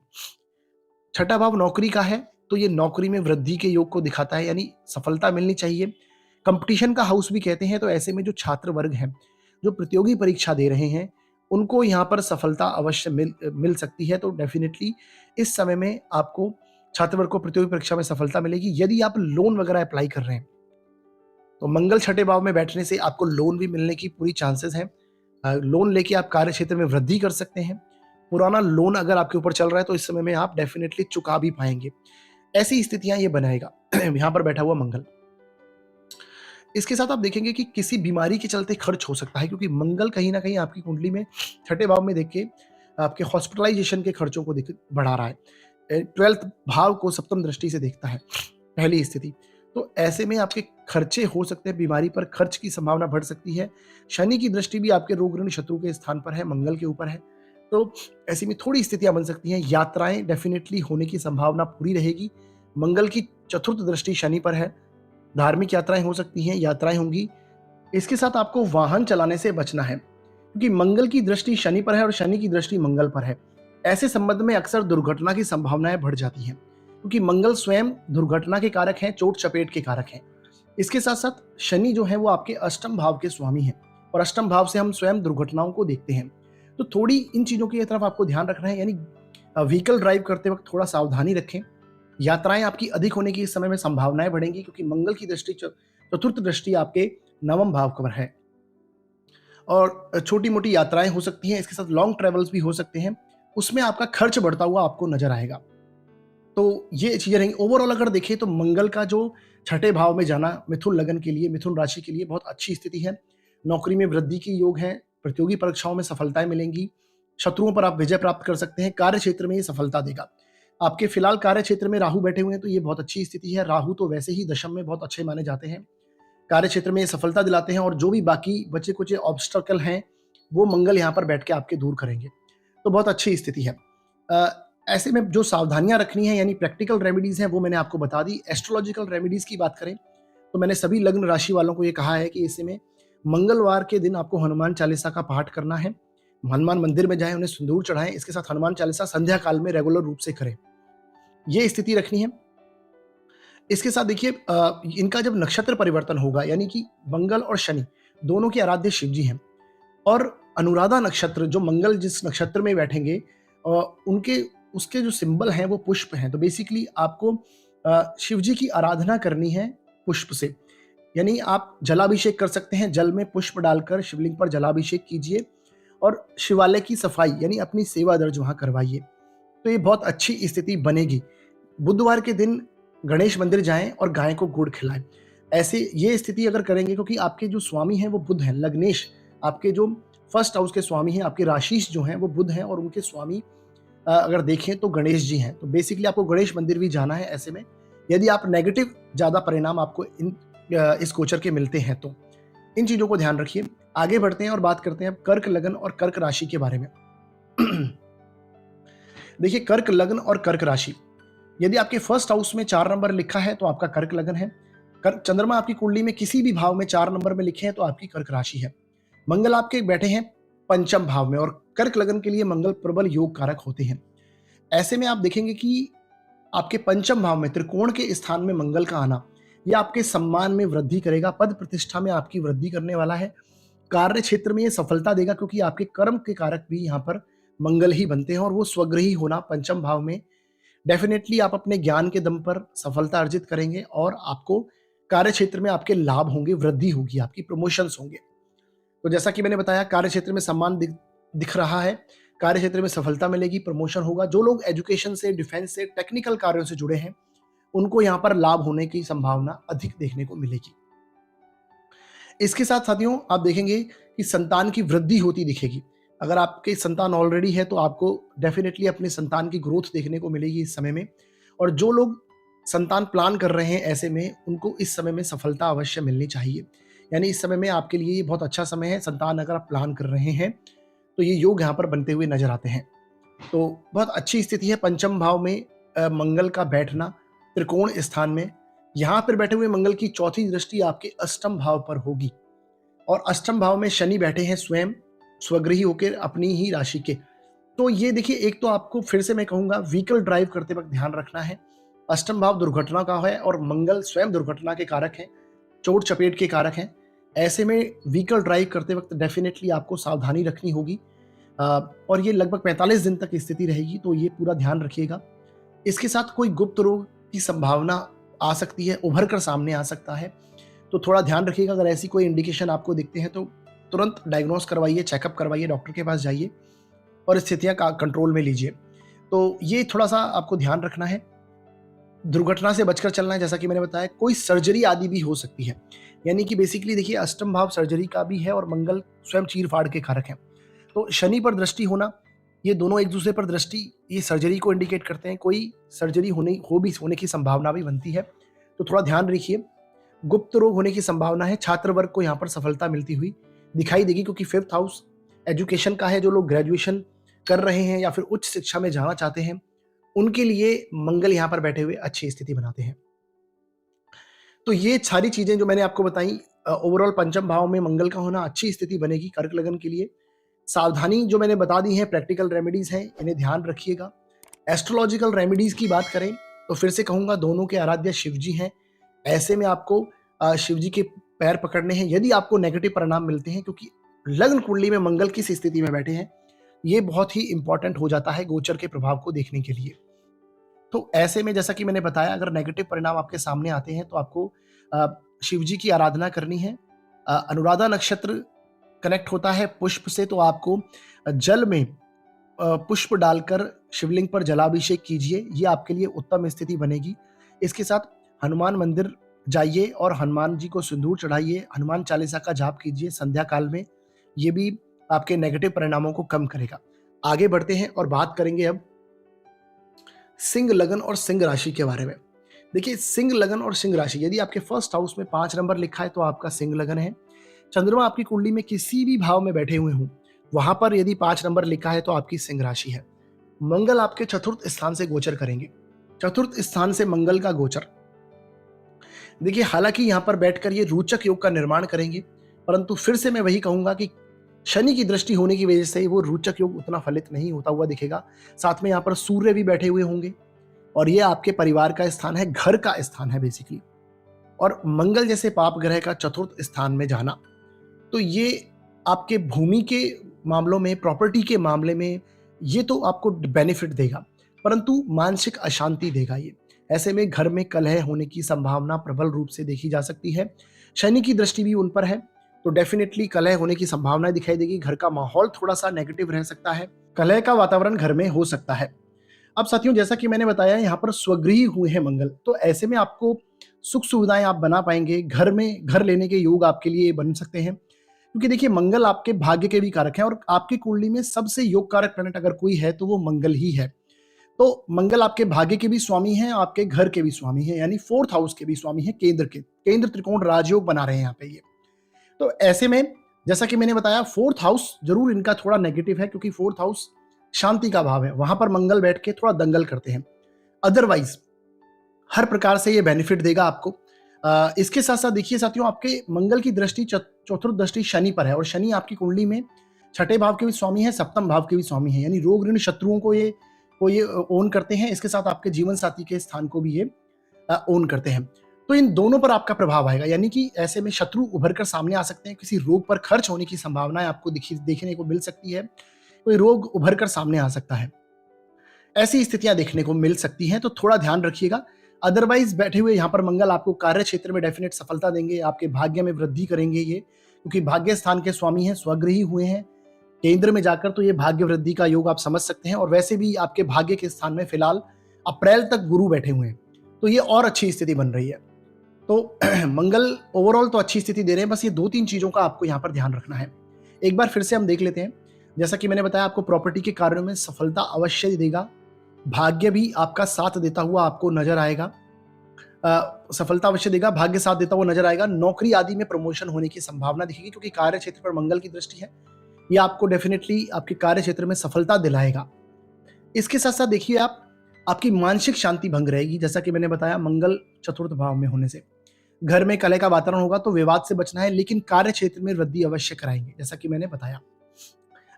Speaker 1: छठा भाव नौकरी का है, तो ये नौकरी में वृद्धि के योग को दिखाता है, यानी सफलता मिलनी चाहिए। कंपटीशन का हाउस भी कहते हैं। तो ऐसे में जो छात्र वर्ग हैं, जो प्रतियोगी परीक्षा दे रहे हैं, उनको यहाँ पर सफलता अवश्य मिल सकती है। तो डेफिनेटली इस समय में आपको छात्र वर्ग को प्रतियोगी परीक्षा में सफलता मिलेगी। यदि आप लोन वगैरह अप्लाई कर रहे हैं, तो मंगल छठे भाव में बैठने से आपको लोन भी मिलने की पूरी चांसेस हैं। लोन लेके आप कार्य क्षेत्र में वृद्धि कर सकते हैं। पुराना लोन अगर आपके ऊपर चल रहा है तो इस समय में आप डेफिनेटली चुका भी पाएंगे। ऐसी स्थितियां ये बनाएगा यहाँ पर बैठा हुआ मंगल। इसके साथ आप देखेंगे कि किसी बीमारी के चलते खर्च हो सकता है, क्योंकि मंगल कहीं ना कहीं आपकी कुंडली में छठे भाव में देख के आपके हॉस्पिटलाइजेशन के खर्चों को बढ़ा रहा है। 12th भाव को सप्तम दृष्टि से देखता है, पहली स्थिति। तो ऐसे में आपके खर्चे हो सकते हैं, बीमारी पर खर्च की संभावना बढ़ सकती है। शनि की दृष्टि भी आपके रोग ऋण शत्रु के स्थान पर है, मंगल के ऊपर है। तो ऐसे में थोड़ी स्थितियां बन सकती हैं। यात्राएं डेफिनेटली होने की संभावना पूरी रहेगी। मंगल की चतुर्थ दृष्टि शनि पर है, धार्मिक यात्राएं हो सकती हैं, यात्राएं होंगी। इसके साथ आपको वाहन चलाने से बचना है, क्योंकि मंगल की दृष्टि शनि पर है और शनि की दृष्टि मंगल पर है। ऐसे संबंध में अक्सर दुर्घटना की संभावनाएं बढ़ जाती हैं, क्योंकि मंगल स्वयं दुर्घटना के कारक हैं, चोट चपेट के कारक हैं। इसके साथ साथ शनि जो है वो आपके अष्टम भाव के स्वामी हैं, और अष्टम भाव से हम स्वयं दुर्घटनाओं को देखते हैं। तो थोड़ी इन चीजों की तरफ आपको ध्यान रखना है, यानी व्हीकल ड्राइव करते वक्त थोड़ा सावधानी रखें। यात्राएं आपकी अधिक होने की इस समय में संभावनाएं बढ़ेंगी, क्योंकि मंगल की दृष्टि चतुर्थ दृष्टि आपके नवम भाव पर है, और छोटी मोटी यात्राएं हो सकती हैं। इसके साथ लॉन्ग ट्रेवल्स भी हो सकते हैं, उसमें आपका खर्च बढ़ता हुआ आपको नजर आएगा। तो ये चीजें रहेंगी। ओवरऑल अगर देखें तो मंगल का जो छठे भाव में जाना मिथुन लगन के लिए, मिथुन राशि के लिए बहुत अच्छी स्थिति है। नौकरी में वृद्धि की योग है, प्रतियोगी परीक्षाओं में सफलताएं मिलेंगी, शत्रुओं पर आप विजय प्राप्त कर सकते हैं। कार्य क्षेत्र में ये सफलता देगा। आपके फिलहाल कार्य क्षेत्र में राहु बैठे हुए हैं, तो ये बहुत अच्छी स्थिति है। राहु तो वैसे ही दशम में बहुत अच्छे माने जाते हैं, कार्य क्षेत्र में ये सफलता दिलाते हैं, और जो भी बाकी बचे कुछ ऑब्स्टकल हैं वो मंगल यहाँ पर बैठ के आपके दूर करेंगे। तो बहुत अच्छी स्थिति है। ऐसे में जो सावधानियां रखनी है, यानी प्रैक्टिकल रेमेडीज हैं, वो मैंने आपको बता दी। एस्ट्रोलॉजिकल रेमेडीज की बात करें तो मैंने सभी लग्न राशि वालों को ये कहा है कि इसमें मंगलवार के दिन आपको हनुमान चालीसा का पाठ करना है। हनुमान मंदिर में जाएं, उन्हें सिंदूर चढ़ाएं। इसके साथ हनुमान चालीसा संध्या काल में रेगुलर रूप से करें, ये स्थिति रखनी है। इसके साथ देखिए इनका जब नक्षत्र परिवर्तन होगा, यानी कि मंगल और शनि दोनों के आराध्य शिव जी हैं, और अनुराधा नक्षत्र जो मंगल जिस नक्षत्र में बैठेंगे उनके उसके जो सिंबल हैं वो पुष्प हैं। तो बेसिकली आपको शिव जी की आराधना करनी है पुष्प से, यानी आप जलाभिषेक कर सकते हैं। जल में पुष्प डालकर शिवलिंग पर जलाभिषेक कीजिए, और शिवालय की सफाई यानी अपनी सेवा दर्ज वहां करवाइए। तो ये बहुत अच्छी स्थिति बनेगी। बुधवार के दिन गणेश मंदिर जाएं और गाय को गुड़ खिलाएं। ऐसे ये स्थिति अगर करेंगे, क्योंकि आपके जो स्वामी हैं वो बुध हैं, लग्नेश आपके जो फर्स्ट हाउस के स्वामी हैं, आपके राशिश जो हैं वो बुध हैं, और उनके स्वामी अगर देखें तो गणेश जी हैं। तो बेसिकली आपको गणेश मंदिर भी जाना है। ऐसे में यदि आप नेगेटिव ज्यादा परिणाम आपको इस गोचर के मिलते हैं तो इन चीजों को ध्यान रखिए। आगे बढ़ते हैं और बात करते हैं अब कर्क लगन और कर्क राशि के बारे में। देखिए कर्क लगन और कर्क राशि, यदि आपके फर्स्ट हाउस में 4 नंबर लिखा है तो आपका कर्क लगन है। चंद्रमा आपकी कुंडली में किसी भी भाव में 4 नंबर में लिखे हैं तो आपकी कर्क राशि है। मंगल आपके बैठे हैं पंचम भाव में, और कर्क लगन के लिए मंगल प्रबल योग कारक होते हैं। ऐसे में आप देखेंगे कि आपके पंचम भाव में त्रिकोण के स्थान में मंगल का आना यह आपके सम्मान में वृद्धि करेगा, पद प्रतिष्ठा में आपकी वृद्धि करने वाला है। कार्य क्षेत्र में यह सफलता देगा, क्योंकि आपके कर्म के कारक भी यहाँ पर मंगल ही बनते हैं, और वो स्वग्रही होना पंचम भाव में, डेफिनेटली आप अपने ज्ञान के दम पर सफलता अर्जित करेंगे, और आपको कार्य क्षेत्र में आपके लाभ होंगे, वृद्धि होगी, आपकी प्रमोशंस होंगे। तो जैसा कि मैंने बताया कार्य क्षेत्र में सम्मान दिख रहा है, कार्य क्षेत्र में सफलता मिलेगी, प्रमोशन होगा। जो लोग एजुकेशन से, डिफेंस से, टेक्निकल कार्यों से जुड़े हैं उनको यहाँ पर लाभ होने की संभावना अधिक देखने को मिलेगी। इसके साथ साथियों आप देखेंगे कि संतान की वृद्धि होती दिखेगी। अगर आपके संतान ऑलरेडी है तो आपको डेफिनेटली अपने संतान की ग्रोथ देखने को मिलेगी इस समय में, और जो लोग संतान प्लान कर रहे हैं ऐसे में उनको इस समय में सफलता अवश्य मिलनी चाहिए। यानी इस समय में आपके लिए ये बहुत अच्छा समय है। संतान अगर आप प्लान कर रहे हैं तो ये योग यहाँ पर बनते हुए नजर आते हैं। तो बहुत अच्छी स्थिति है। पंचम भाव में मंगल का बैठना त्रिकोण स्थान में, यहाँ पर बैठे हुए मंगल की चौथी दृष्टि आपके अष्टम भाव पर होगी, और अष्टम भाव में शनि बैठे हैं स्वयं स्वगृही होकर अपनी ही राशि के। तो ये देखिए, एक तो आपको फिर से मैं कहूंगा व्हीकल ड्राइव करते वक्त ध्यान रखना है। अष्टम भाव दुर्घटना का है और मंगल स्वयं दुर्घटना के कारक है। चोट चपेट के कारक हैं। ऐसे में व्हीकल ड्राइव करते वक्त डेफिनेटली आपको सावधानी रखनी होगी और ये लगभग 45 दिन तक स्थिति रहेगी, तो ये पूरा ध्यान रखिएगा। इसके साथ कोई गुप्त रोग की संभावना आ सकती है, उभर कर सामने आ सकता है, तो थोड़ा ध्यान रखिएगा। अगर ऐसी कोई इंडिकेशन आपको दिखते हैं तो तुरंत डायग्नोस करवाइए, चेकअप करवाइए, डॉक्टर के पास जाइए और स्थितियां कंट्रोल में लीजिए। तो ये थोड़ा सा आपको ध्यान रखना है। दुर्घटना से बचकर चलना है, जैसा कि मैंने बताया। कोई सर्जरी आदि भी हो सकती है, यानी कि बेसिकली देखिए अष्टम भाव सर्जरी का भी है और मंगल स्वयं चीर फाड़ के कारक है। तो शनि पर दृष्टि होना, ये दोनों एक दूसरे पर दृष्टि ये सर्जरी को इंडिकेट करते हैं। कोई सर्जरी होने की संभावना भी बनती है, तो थोड़ा ध्यान रखिए। गुप्त रोग होने की संभावना है। छात्र वर्ग को यहाँ पर सफलता मिलती हुई दिखाई देगी, क्योंकि 5th हाउस एजुकेशन का है। जो लोग ग्रेजुएशन कर रहे हैं या फिर उच्च शिक्षा में जाना चाहते हैं, उनके लिए मंगल यहाँ पर बैठे हुए अच्छी स्थिति बनाते हैं। तो ये सारी चीजें जो मैंने आपको बताई, ओवरऑल पंचम भाव में मंगल का होना अच्छी स्थिति बनेगी कर्क लगन के लिए। सावधानी जो मैंने बता दी है, प्रैक्टिकल रेमेडीज हैं, इन्हें ध्यान रखिएगा। एस्ट्रोलॉजिकल रेमेडीज की बात करें तो फिर से कहूंगा दोनों के आराध्य शिव जी हैं। ऐसे में आपको शिव जी के पैर पकड़ने हैं यदि आपको नेगेटिव परिणाम मिलते हैं, क्योंकि लग्न कुंडली में मंगल किस स्थिति में बैठे हैं ये बहुत ही इंपॉर्टेंट हो जाता है गोचर के प्रभाव को देखने के लिए। तो ऐसे में जैसा कि मैंने बताया, अगर नेगेटिव परिणाम आपके सामने आते हैं तो आपको शिव जी की आराधना करनी है। अनुराधा नक्षत्र कनेक्ट होता है पुष्प से, तो आपको जल में पुष्प डालकर शिवलिंग पर जलाभिषेक कीजिए, ये आपके लिए उत्तम स्थिति बनेगी। इसके साथ हनुमान मंदिर जाइए और हनुमान जी को सिंदूर चढ़ाइए, हनुमान चालीसा का जाप कीजिए संध्या काल में, ये भी आपके नेगेटिव परिणामों को कम करेगा। आगे बढ़ते हैं और बात करेंगे अब सिंह लगन और सिंह राशि के बारे में। देखिए, सिंह लगन और सिंह राशि, यदि आपके फर्स्ट हाउस में 5 नंबर लिखा है तो आपका सिंह लगन है। चंद्रमा आपकी कुंडली में किसी भी भाव में बैठे हुए हों, वहां पर यदि 5 नंबर लिखा है तो आपकी सिंह राशि है। मंगल आपके चतुर्थ स्थान से गोचर करेंगे। चतुर्थ स्थान से मंगल का गोचर, देखिए हालांकि यहां पर बैठकर ये रोचक योग का निर्माण करेंगे, परंतु फिर से मैं वही कहूंगा कि शनि की दृष्टि होने की वजह से वो रोचक योग उतना फलित नहीं होता हुआ दिखेगा। साथ में यहाँ पर सूर्य भी बैठे हुए होंगे और ये आपके परिवार का स्थान है, घर का स्थान है बेसिकली। और मंगल जैसे पाप ग्रह का चतुर्थ स्थान में जाना, तो ये आपके भूमि के मामलों में, प्रॉपर्टी के मामले में ये तो आपको बेनिफिट देगा, परंतु मानसिक अशांति देगा ये। ऐसे में घर में कलह होने की संभावना प्रबल रूप से देखी जा सकती है। शनि की दृष्टि भी उन पर है, तो डेफिनेटली कलह होने की संभावना दिखाई देगी। घर का माहौल थोड़ा सा नेगेटिव रह सकता है, कलह का वातावरण घर में हो सकता है। अब साथियों, जैसा कि मैंने बताया, यहाँ पर स्वगृही हुए हैं मंगल, तो ऐसे में आपको सुख सुविधाएं आप बना पाएंगे। घर में घर लेने के योग आपके लिए बन सकते हैं, क्योंकि देखिए मंगल आपके भाग्य के भी कारक हैं और आपकी कुंडली में सबसे योग कारक प्लैनेट अगर कोई है तो वो मंगल ही है। तो मंगल आपके भाग्य के भी स्वामी हैं, आपके घर के भी स्वामी हैं, यानी 4th हाउस के भी स्वामी हैं, केंद्र त्रिकोण राजयोग बना रहे हैं यहाँ पे ये। तो ऐसे में जैसा कि मैंने बताया, 4th हाउस जरूर इनका थोड़ा नेगेटिव है, क्योंकि 4th हाउस शांति का भाव है, वहां पर मंगल बैठ के थोड़ा दंगल करते हैं। अदरवाइज हर प्रकार से ये बेनिफिट देगा आपको। इसके साथ साथ देखिए साथियों, आपके मंगल की दृष्टि चतुर्थ दृष्टि शनि पर है और शनि आपकी कुंडली में 6ठे भाव के भी स्वामी है, 7th भाव के भी स्वामी है, यानी रोग ऋण शत्रुओं को ये ओन करते हैं। इसके साथ आपके जीवन साथी के स्थान को भी ये ओन करते हैं। तो इन दोनों पर आपका प्रभाव आएगा, यानी कि ऐसे में शत्रु उभर कर सामने आ सकते हैं। किसी रोग पर खर्च होने की संभावनाएं आपको देखने को मिल सकती है, कोई रोग उभर कर सामने आ सकता है, ऐसी स्थितियां देखने को मिल सकती हैं, तो थोड़ा ध्यान रखिएगा। अदरवाइज बैठे हुए यहाँ पर मंगल आपको कार्य क्षेत्र में डेफिनेट सफलता देंगे, आपके भाग्य में वृद्धि करेंगे ये, क्योंकि भाग्य स्थान के स्वामी हैं, स्वगृही हुए हैं केंद्र में जाकर, तो ये भाग्य वृद्धि का योग आप समझ सकते हैं। और वैसे भी आपके भाग्य के स्थान में फिलहाल अप्रैल तक गुरु बैठे हुए हैं, तो ये और अच्छी स्थिति बन रही है। तो मंगल ओवरऑल तो अच्छी स्थिति दे रहे हैं, बस ये 2-3 चीजों का आपको यहाँ पर ध्यान रखना है। एक बार फिर से हम देख लेते हैं। जैसा कि मैंने बताया, आपको प्रॉपर्टी के कार्यों में सफलता अवश्य देगा, भाग्य भी आपका साथ देता हुआ आपको नजर आएगा। सफलता अवश्य देगा, भाग्य साथ देता हुआ नजर आएगा। नौकरी आदि में प्रमोशन होने की संभावना दिखेगी, क्योंकि कार्य क्षेत्र पर मंगल की दृष्टि है, ये आपको डेफिनेटली आपके कार्य क्षेत्र में सफलता दिलाएगा। इसके साथ साथ देखिए, आपकी मानसिक शांति भंग रहेगी। जैसा कि मैंने बताया, मंगल चतुर्थ भाव में होने से घर में कलह का वातावरण होगा, तो विवाद से बचना है, लेकिन कार्य क्षेत्र में वृद्धि अवश्य कराएंगे, जैसा कि मैंने बताया।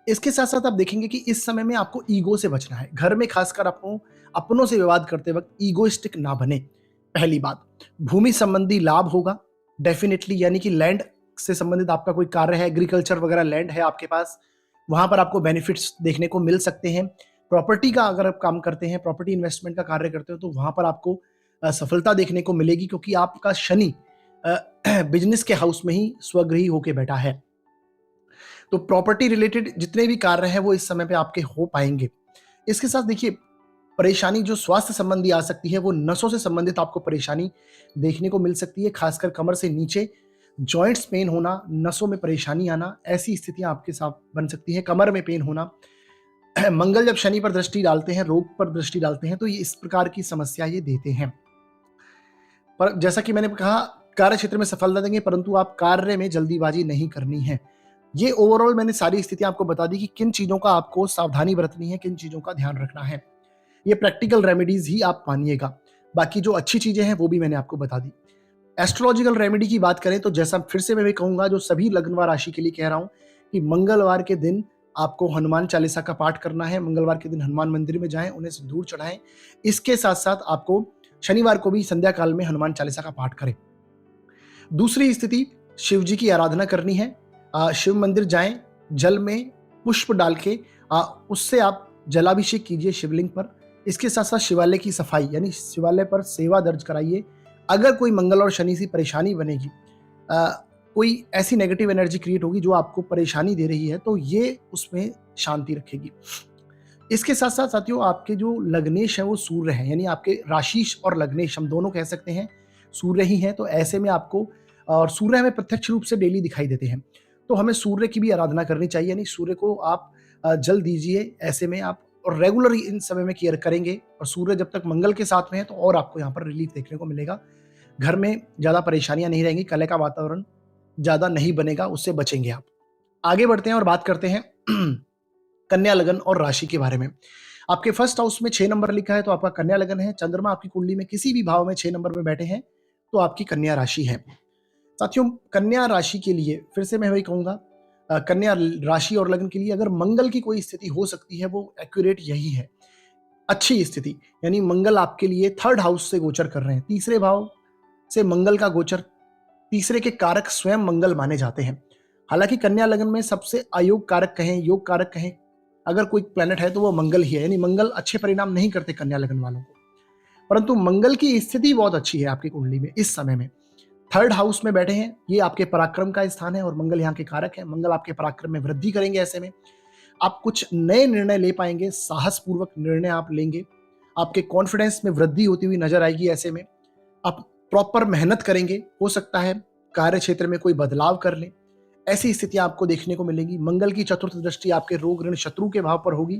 Speaker 1: इसके साथ साथ आप देखेंगे कि इस समय में आपको ईगो से बचना है। घर में खासकर अपनों से विवाद करते वक्त ईगोइस्टिक ना बने। पहली बात, भूमि संबंधी लाभ होगा, डेफिनेटली, यानी कि लैंड से संबंधित आपका कोई कार्य है, एग्रीकल्चर वगैरह लैंड है आपके पास, वहां पर आपको बेनिफिट्स देखने को मिल सकते हैं। प्रॉपर्टी का अगर आप काम करते हैं, प्रॉपर्टी इन्वेस्टमेंट का कार्य करते हो, तो वहां पर आपको सफलता देखने को मिलेगी, क्योंकि आपका शनि बिजनेस के हाउस में ही स्वगृही होके बैठा है। तो प्रॉपर्टी रिलेटेड जितने भी कार्य हैं वो इस समय पे आपके हो पाएंगे। इसके साथ देखिए, परेशानी जो स्वास्थ्य संबंधी आ सकती है, वो नसों से संबंधित आपको परेशानी देखने को मिल सकती है, खासकर कमर से नीचे जॉइंट्स पेन होना, नसों में परेशानी आना, ऐसी स्थितियां आपके साथ बन सकती है। कमर में पेन होना, मंगल जब शनि पर दृष्टि डालते हैं, रोग पर दृष्टि डालते हैं, तो ये इस प्रकार की समस्या ये देते हैं। पर जैसा कि मैंने कहा, कार्य क्षेत्र में सफलता देंगे, परंतु आप कार्य में जल्दीबाजी नहीं करनी है। ये ओवरऑल मैंने सारी स्थितियां आपको बता दी कि किन चीजों का आपको सावधानी बरतनी है, किन चीजों का ध्यान रखना है। ये प्रैक्टिकल रेमेडीज ही आप मानिएगा, बाकी जो अच्छी चीजें हैं वो भी मैंने आपको बता दी। एस्ट्रोलॉजिकल रेमेडी की बात करें तो जैसा फिर से मैं भी कहूंगा, जो सभी लग्न व राशि के लिए कह रहा हूं, कि मंगलवार के दिन आपको हनुमान चालीसा का पाठ करना है। मंगलवार के दिन हनुमान मंदिर में जाएं, उन्हें सिंदूर चढ़ाएं। इसके साथ साथ आपको शनिवार को भी संध्या काल में हनुमान चालीसा का पाठ करें। दूसरी स्थिति, शिव जी की आराधना करनी है। शिव मंदिर जाएं, जल में पुष्प डाल के उससे आप जलाभिषेक कीजिए शिवलिंग पर। इसके साथ साथ शिवालय की सफाई, यानी शिवालय पर सेवा दर्ज कराइए। अगर कोई मंगल और शनि से परेशानी बनेगी, कोई ऐसी नेगेटिव एनर्जी क्रिएट होगी जो आपको परेशानी दे रही है, तो ये उसमें शांति रखेगी। इसके साथ साथ साथियों, आपके जो लग्नेश है वो सूर्य है, यानी आपके राशिश और लग्नेश हम दोनों कह सकते हैं, सूर्य ही है। तो ऐसे में आपको, और सूर्य हमें प्रत्यक्ष रूप से डेली दिखाई देते हैं, तो हमें सूर्य की भी आराधना करनी चाहिए, यानी सूर्य को आप जल दीजिए। ऐसे में आप और रेगुलर इन समय में केयर करेंगे, और सूर्य जब तक मंगल के साथ में है तो और आपको यहाँ पर रिलीफ देखने को मिलेगा। घर में ज्यादा परेशानियां नहीं रहेंगी, कलह का वातावरण ज्यादा नहीं बनेगा, उससे बचेंगे आप। आगे बढ़ते हैं और बात करते हैं कन्या लगन और राशि के बारे में। आपके फर्स्ट हाउस में 6 नंबर लिखा है तो आपका कन्या लगन है। चंद्रमा आपकी कुंडली में किसी भी भाव में 6 नंबर में बैठे हैं तो आपकी कन्या राशि है। साथियों, कन्या राशि के लिए फिर से मैं वही कहूंगा, कन्या राशि और लग्न के लिए अगर मंगल की कोई स्थिति हो सकती है, वो एक्यूरेट यही है, अच्छी स्थिति, यानी मंगल आपके लिए थर्ड हाउस से गोचर कर रहे हैं। तीसरे भाव से मंगल का गोचर, तीसरे के कारक स्वयं मंगल माने जाते हैं। हालांकि कन्या लगन में सबसे अयोग कारक कहें, योग कारक कहें, अगर कोई प्लेनेट है तो वो मंगल ही है, यानी मंगल अच्छे परिणाम नहीं करते कन्या लगन वालों को, परंतु मंगल की स्थिति बहुत अच्छी है आपकी कुंडली में इस समय में। थर्ड हाउस में बैठे हैं, ये आपके पराक्रम का स्थान है और मंगल यहाँ के कारक है। मंगल आपके पराक्रम में वृद्धि करेंगे। ऐसे में आप कुछ नए निर्णय ले पाएंगे, साहसपूर्वक निर्णय आप लेंगे, आपके कॉन्फिडेंस में वृद्धि होती हुई नजर आएगी। ऐसे में आप प्रॉपर मेहनत करेंगे, हो सकता है कार्य क्षेत्र में कोई बदलाव कर लें, ऐसी स्थितियां आपको देखने को मिलेंगी। मंगल की चतुर्थ दृष्टि आपके रोग ऋण शत्रु के भाव पर होगी।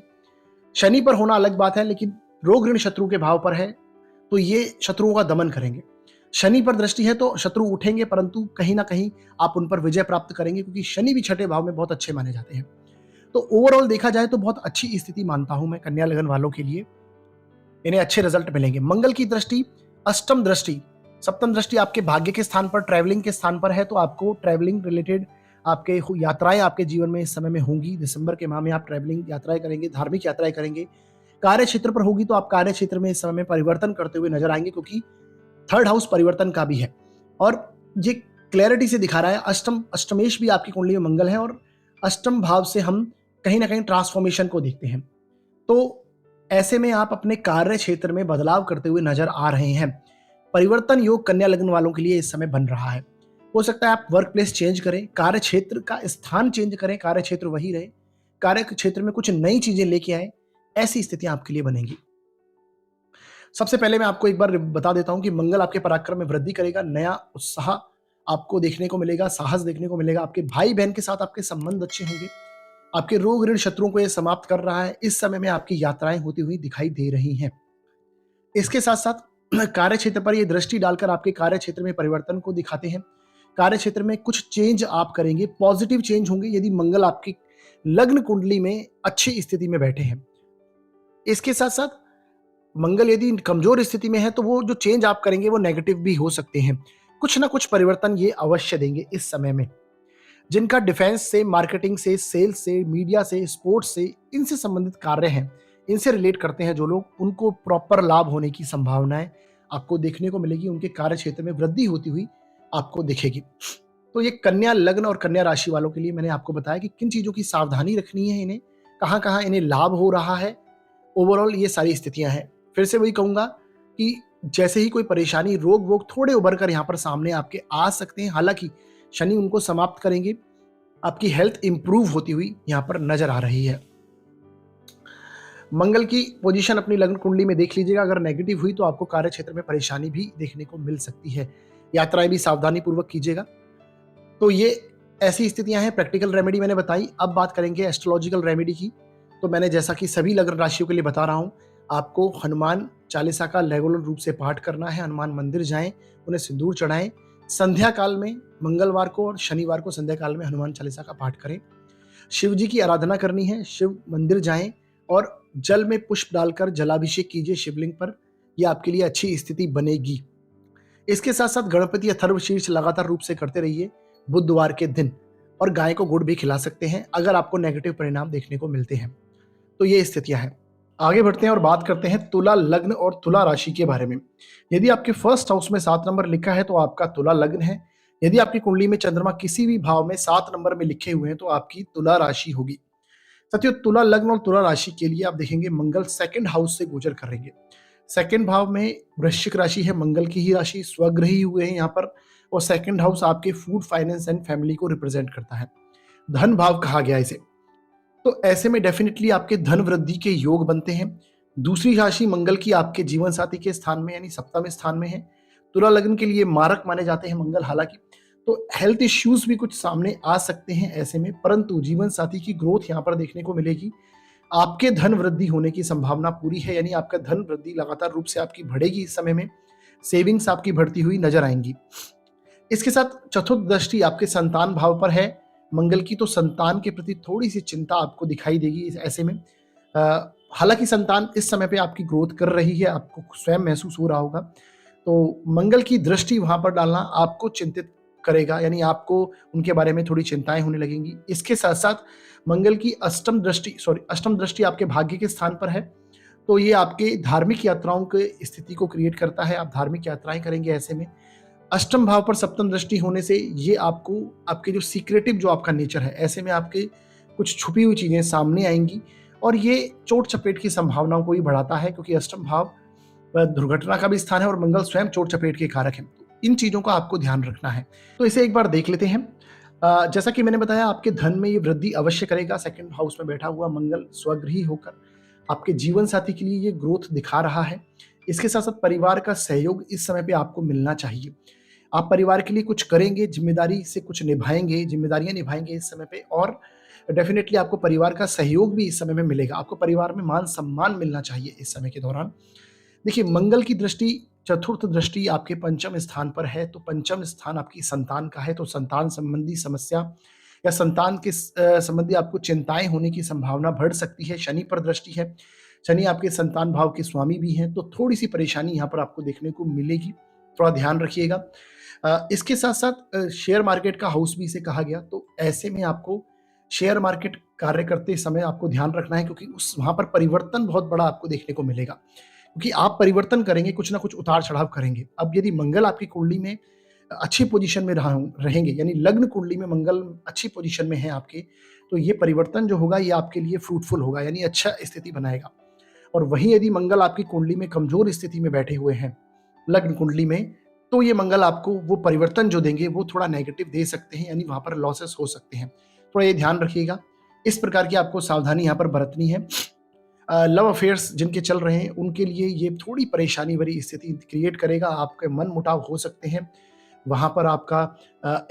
Speaker 1: शनि पर होना अलग बात है, लेकिन रोग ऋण शत्रु के भाव पर है तो ये शत्रुओं का दमन करेंगे। शनि पर दृष्टि है तो शत्रु उठेंगे, परंतु कहीं ना कहीं आप उन पर विजय प्राप्त करेंगे, क्योंकि शनि भी छठे भाव में बहुत अच्छे माने जाते हैं। तो ओवरऑल देखा जाए तो बहुत अच्छी स्थिति मानता हूं मैं कन्या लगन वालों के लिए, इन्हें अच्छे रिजल्ट मिलेंगे। मंगल की दृष्टि, अष्टम दृष्टि, सप्तम दृष्टि आपके भाग्य के स्थान पर, ट्रैवलिंग के स्थान पर है, तो आपको ट्रैवलिंग रिलेटेड आपके यात्राएं आपके जीवन में इस समय में होंगी। दिसंबर के माह में आप ट्रैवलिंग यात्राएं करेंगे, धार्मिक यात्राएं करेंगे। कार्य क्षेत्र पर होगी तो आप कार्य क्षेत्र में इस समय में परिवर्तन करते हुए नजर आएंगे, क्योंकि थर्ड हाउस परिवर्तन का भी है और ये क्लैरिटी से दिखा रहा है। अष्टमेश भी आपकी कुंडली में मंगल है और अष्टम भाव से हम कहीं ना कहीं ट्रांसफॉर्मेशन को देखते हैं। तो ऐसे में आप अपने कार्य क्षेत्र में बदलाव करते हुए नजर आ रहे हैं। परिवर्तन योग कन्या लग्न वालों के लिए इस समय बन रहा है। हो सकता है आप वर्क प्लेस चेंज करें, कार्य क्षेत्र का स्थान चेंज करें, कार्य क्षेत्र वही रहे, कार्य क्षेत्र में कुछ नई चीजें लेके आए, ऐसी स्थितियां आपके लिए बनेंगी। सबसे पहले मैं आपको एक बार बता देता हूं कि मंगल आपके पराक्रम में वृद्धि करेगा, नया उत्साह आपको देखने को मिलेगा, साहस देखने को मिलेगा। आपके भाई बहन के साथ आपके संबंध अच्छे होंगे। आपके रोग ऋण शत्रुओं को यह समाप्त कर रहा है। इस समय में आपकी यात्राएं होती हुई दिखाई दे रही हैं। इसके साथ साथ कार्य क्षेत्र पर यह दृष्टि डालकर आपके कार्य क्षेत्र में परिवर्तन को दिखाते हैं। कार्य क्षेत्र में कुछ चेंज आप करेंगे, पॉजिटिव चेंज होंगे यदि मंगल आपकी लग्न कुंडली में अच्छी स्थिति में बैठे हैं। इसके साथ साथ मंगल यदि कमजोर स्थिति में है तो वो जो चेंज आप करेंगे वो नेगेटिव भी हो सकते हैं। कुछ ना कुछ परिवर्तन ये अवश्य देंगे इस समय में। जिनका डिफेंस से, मार्केटिंग से, सेल्स से, मीडिया से, स्पोर्ट्स से, इनसे संबंधित कार्य हैं, इनसे रिलेट करते हैं जो लोग, उनको प्रॉपर लाभ होने की संभावनाएं आपको देखने को मिलेगी। उनके कार्य क्षेत्र में वृद्धि होती हुई आपको दिखेगी। तो ये कन्या लग्न और कन्या राशि वालों के लिए मैंने आपको बताया कि किन चीज़ों की सावधानी रखनी है इन्हें, कहाँ-कहाँ इन्हें लाभ हो रहा है, ओवरऑल ये सारी स्थितियाँ हैं। फिर से वही कहूँगा कि जैसे ही कोई परेशानी, रोग-वोग थोड़े उभर कर यहाँ पर सामने आपके आ सकते हैं, हालाँकि शनि उनको समाप्त करेंगे, आपकी हेल्थ इंप्रूव होती हुई यहाँ पर नज़र आ रही है। मंगल की पोजीशन अपनी लग्न कुंडली में देख लीजिएगा, अगर नेगेटिव हुई तो आपको कार्य क्षेत्र में परेशानी भी देखने को मिल सकती है। यात्राएँ भी सावधानी पूर्वक कीजिएगा। तो ये ऐसी स्थितियां हैं, प्रैक्टिकल रेमेडी मैंने बताई। अब बात करेंगे एस्ट्रोलॉजिकल रेमेडी की। तो मैंने जैसा कि सभी लग्न राशियों के लिए बता रहा हूं, आपको हनुमान चालीसा का रेगुलर रूप से पाठ करना है। हनुमान मंदिर जाएं, उन्हें सिंदूर चढ़ाएं। संध्या काल में मंगलवार को और शनिवार को संध्या काल में हनुमान चालीसा का पाठ करें। शिव जी की आराधना करनी है, शिव मंदिर जाएं और जल में पुष्प डालकर जलाभिषेक कीजिए शिवलिंग पर। यह आपके लिए अच्छी स्थिति बनेगी। इसके साथ साथ गणपति अथर्व शीर्ष लगातार रूप से करते रहिए बुधवार के दिन, और गाय को गुड़ भी खिला सकते हैं अगर आपको नेगेटिव परिणाम देखने को मिलते हैं। तो ये स्थितियां हैं। आगे बढ़ते हैं और बात करते हैं तुला लग्न और तुला राशि के बारे में। यदि आपके फर्स्ट हाउस में 7 नंबर लिखा है तो आपका तुला लग्न है। यदि आपकी कुंडली में चंद्रमा किसी भी भाव में 7 नंबर में लिखे हुए हैं तो आपकी तुला राशि होगी। साथियों, तुला लग्न और तुला राशि के लिए आप देखेंगे मंगल सेकंड हाउस से गोचर करेंगे। सेकंड भाव में वृश्चिक राशि है, मंगल की ही राशि, स्वग्रही हुए हैं यहाँ पर। और सेकंड हाउस आपके फूड, फाइनेंस एंड फैमिली को रिप्रेजेंट करता है, धन भाव कहा गया इसे। तो ऐसे में डेफिनेटली आपके धन वृद्धि के योग बनते हैं। दूसरी राशि मंगल की आपके जीवन साथी के स्थान में यानी सप्तम स्थान में है। तुला लग्न के लिए मारक माने जाते हैं मंगल, हालांकि तो हेल्थ इश्यूज भी कुछ सामने आ सकते हैं ऐसे में, परंतु जीवन साथी की ग्रोथ यहाँ पर देखने को मिलेगी। आपके धन वृद्धि होने की संभावना पूरी है, यानी आपका धन वृद्धि लगातार रूप से आपकी बढ़ेगी। इस समय में सेविंग्स आपकी बढ़ती हुई नजर आएंगी। इसके साथ चतुर्थ दृष्टि आपके संतान भाव पर है मंगल की, तो संतान के प्रति थोड़ी सी चिंता आपको दिखाई देगी ऐसे में। हालांकि संतान इस समय पे आपकी ग्रोथ कर रही है, आपको स्वयं महसूस हो रहा होगा। तो मंगल की दृष्टि वहां पर डालना आपको चिंतित करेगा, यानी आपको उनके बारे में थोड़ी चिंताएं होने लगेंगी। इसके साथ साथ मंगल की अष्टम दृष्टि आपके भाग्य के स्थान पर है, तो ये आपके धार्मिक यात्राओं की स्थिति को क्रिएट करता है। आप धार्मिक यात्राएं करेंगे ऐसे में। अष्टम भाव पर सप्तम दृष्टि होने से ये आपको आपके जो सीक्रेटिव जो आपका नेचर है, ऐसे में आपके कुछ छुपी हुई चीजें सामने आएंगी और ये चोट चपेट की संभावनाओं को भी बढ़ाता है, क्योंकि अष्टम भाव दुर्घटना का भी स्थान है और मंगल स्वयं चोट चपेट के कारक है। इन चीजों का आपको ध्यान रखना है। तो इसे एक बार देख लेते हैं। जैसा कि मैंने बताया, आपके धन में ये वृद्धि अवश्य करेगा। सेकंड हाउस में बैठा हुआ मंगल स्वगृही होकर आपके जीवन साथी के लिए ये ग्रोथ दिखा रहा है। इसके साथ साथ परिवार का सहयोग इस समय पे आपको मिलना चाहिए। आप परिवार के लिए कुछ करेंगे, जिम्मेदारी से कुछ निभाएंगे, जिम्मेदारियां निभाएंगे इस समय पे, और डेफिनेटली आपको परिवार का सहयोग भी इस समय में मिलेगा। आपको परिवार में मान सम्मान मिलना चाहिए इस समय के दौरान। देखिए, मंगल की दृष्टि, चतुर्थ दृष्टि आपके पंचम स्थान पर है, तो पंचम स्थान आपकी संतान का है, तो संतान संबंधी समस्या या संतान के संबंधी आपको चिंताएं होने की संभावना बढ़ सकती है। शनि पर दृष्टि है, शनि आपके संतान भाव के स्वामी भी हैं, तो थोड़ी सी परेशानी यहाँ पर आपको देखने को मिलेगी, थोड़ा ध्यान रखिएगा। इसके साथ साथ शेयर मार्केट का हाउस भी इसे कहा गया, तो ऐसे में आपको शेयर मार्केट कार्य करते समय आपको ध्यान रखना है, क्योंकि उस वहां पर परिवर्तन बहुत बड़ा आपको देखने को मिलेगा, क्योंकि आप परिवर्तन करेंगे, कुछ ना कुछ उतार चढ़ाव करेंगे। अब यदि मंगल आपकी कुंडली में अच्छी पोजीशन में रहेंगे, यानी लग्न कुंडली में मंगल अच्छी पोजीशन में है आपके, तो ये परिवर्तन जो होगा ये आपके लिए फ्रूटफुल होगा, यानी अच्छा स्थिति बनाएगा। और वहीं यदि मंगल आपकी कुंडली में कमजोर स्थिति में बैठे हुए हैं लग्न कुंडली में, तो ये मंगल आपको वो परिवर्तन जो देंगे वो थोड़ा नेगेटिव दे सकते हैं, यानी वहां पर लॉसेस हो सकते हैं। थोड़ा ये ध्यान रखिएगा। इस प्रकार की आपको सावधानी यहाँ पर बरतनी है। लव अफेयर्स जिनके चल रहे हैं उनके लिए ये थोड़ी परेशानी भरी स्थिति क्रिएट करेगा। आपके मन मुटाव हो सकते हैं, वहां पर आपका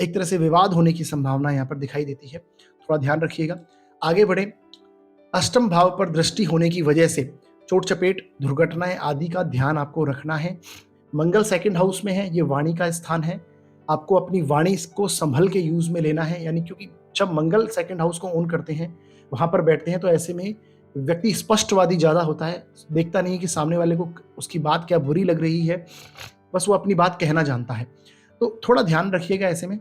Speaker 1: एक तरह से विवाद होने की संभावना यहाँ पर दिखाई देती है। थोड़ा ध्यान रखिएगा। आगे बढ़े। अष्टम भाव पर दृष्टि होने की वजह से चोट चपेट, दुर्घटनाएं आदि का ध्यान आपको रखना है। मंगल सेकंड हाउस में है, ये वाणी का स्थान है। आपको अपनी वाणी को संभल के यूज में लेना है, यानी क्योंकि जब मंगल सेकंड हाउस को ऑन करते हैं, वहां पर बैठते हैं, तो ऐसे में व्यक्ति स्पष्टवादी ज्यादा होता है, देखता नहीं कि सामने वाले को उसकी बात क्या बुरी लग रही है, बस वो अपनी बात कहना जानता है। तो थोड़ा ध्यान रखिएगा ऐसे में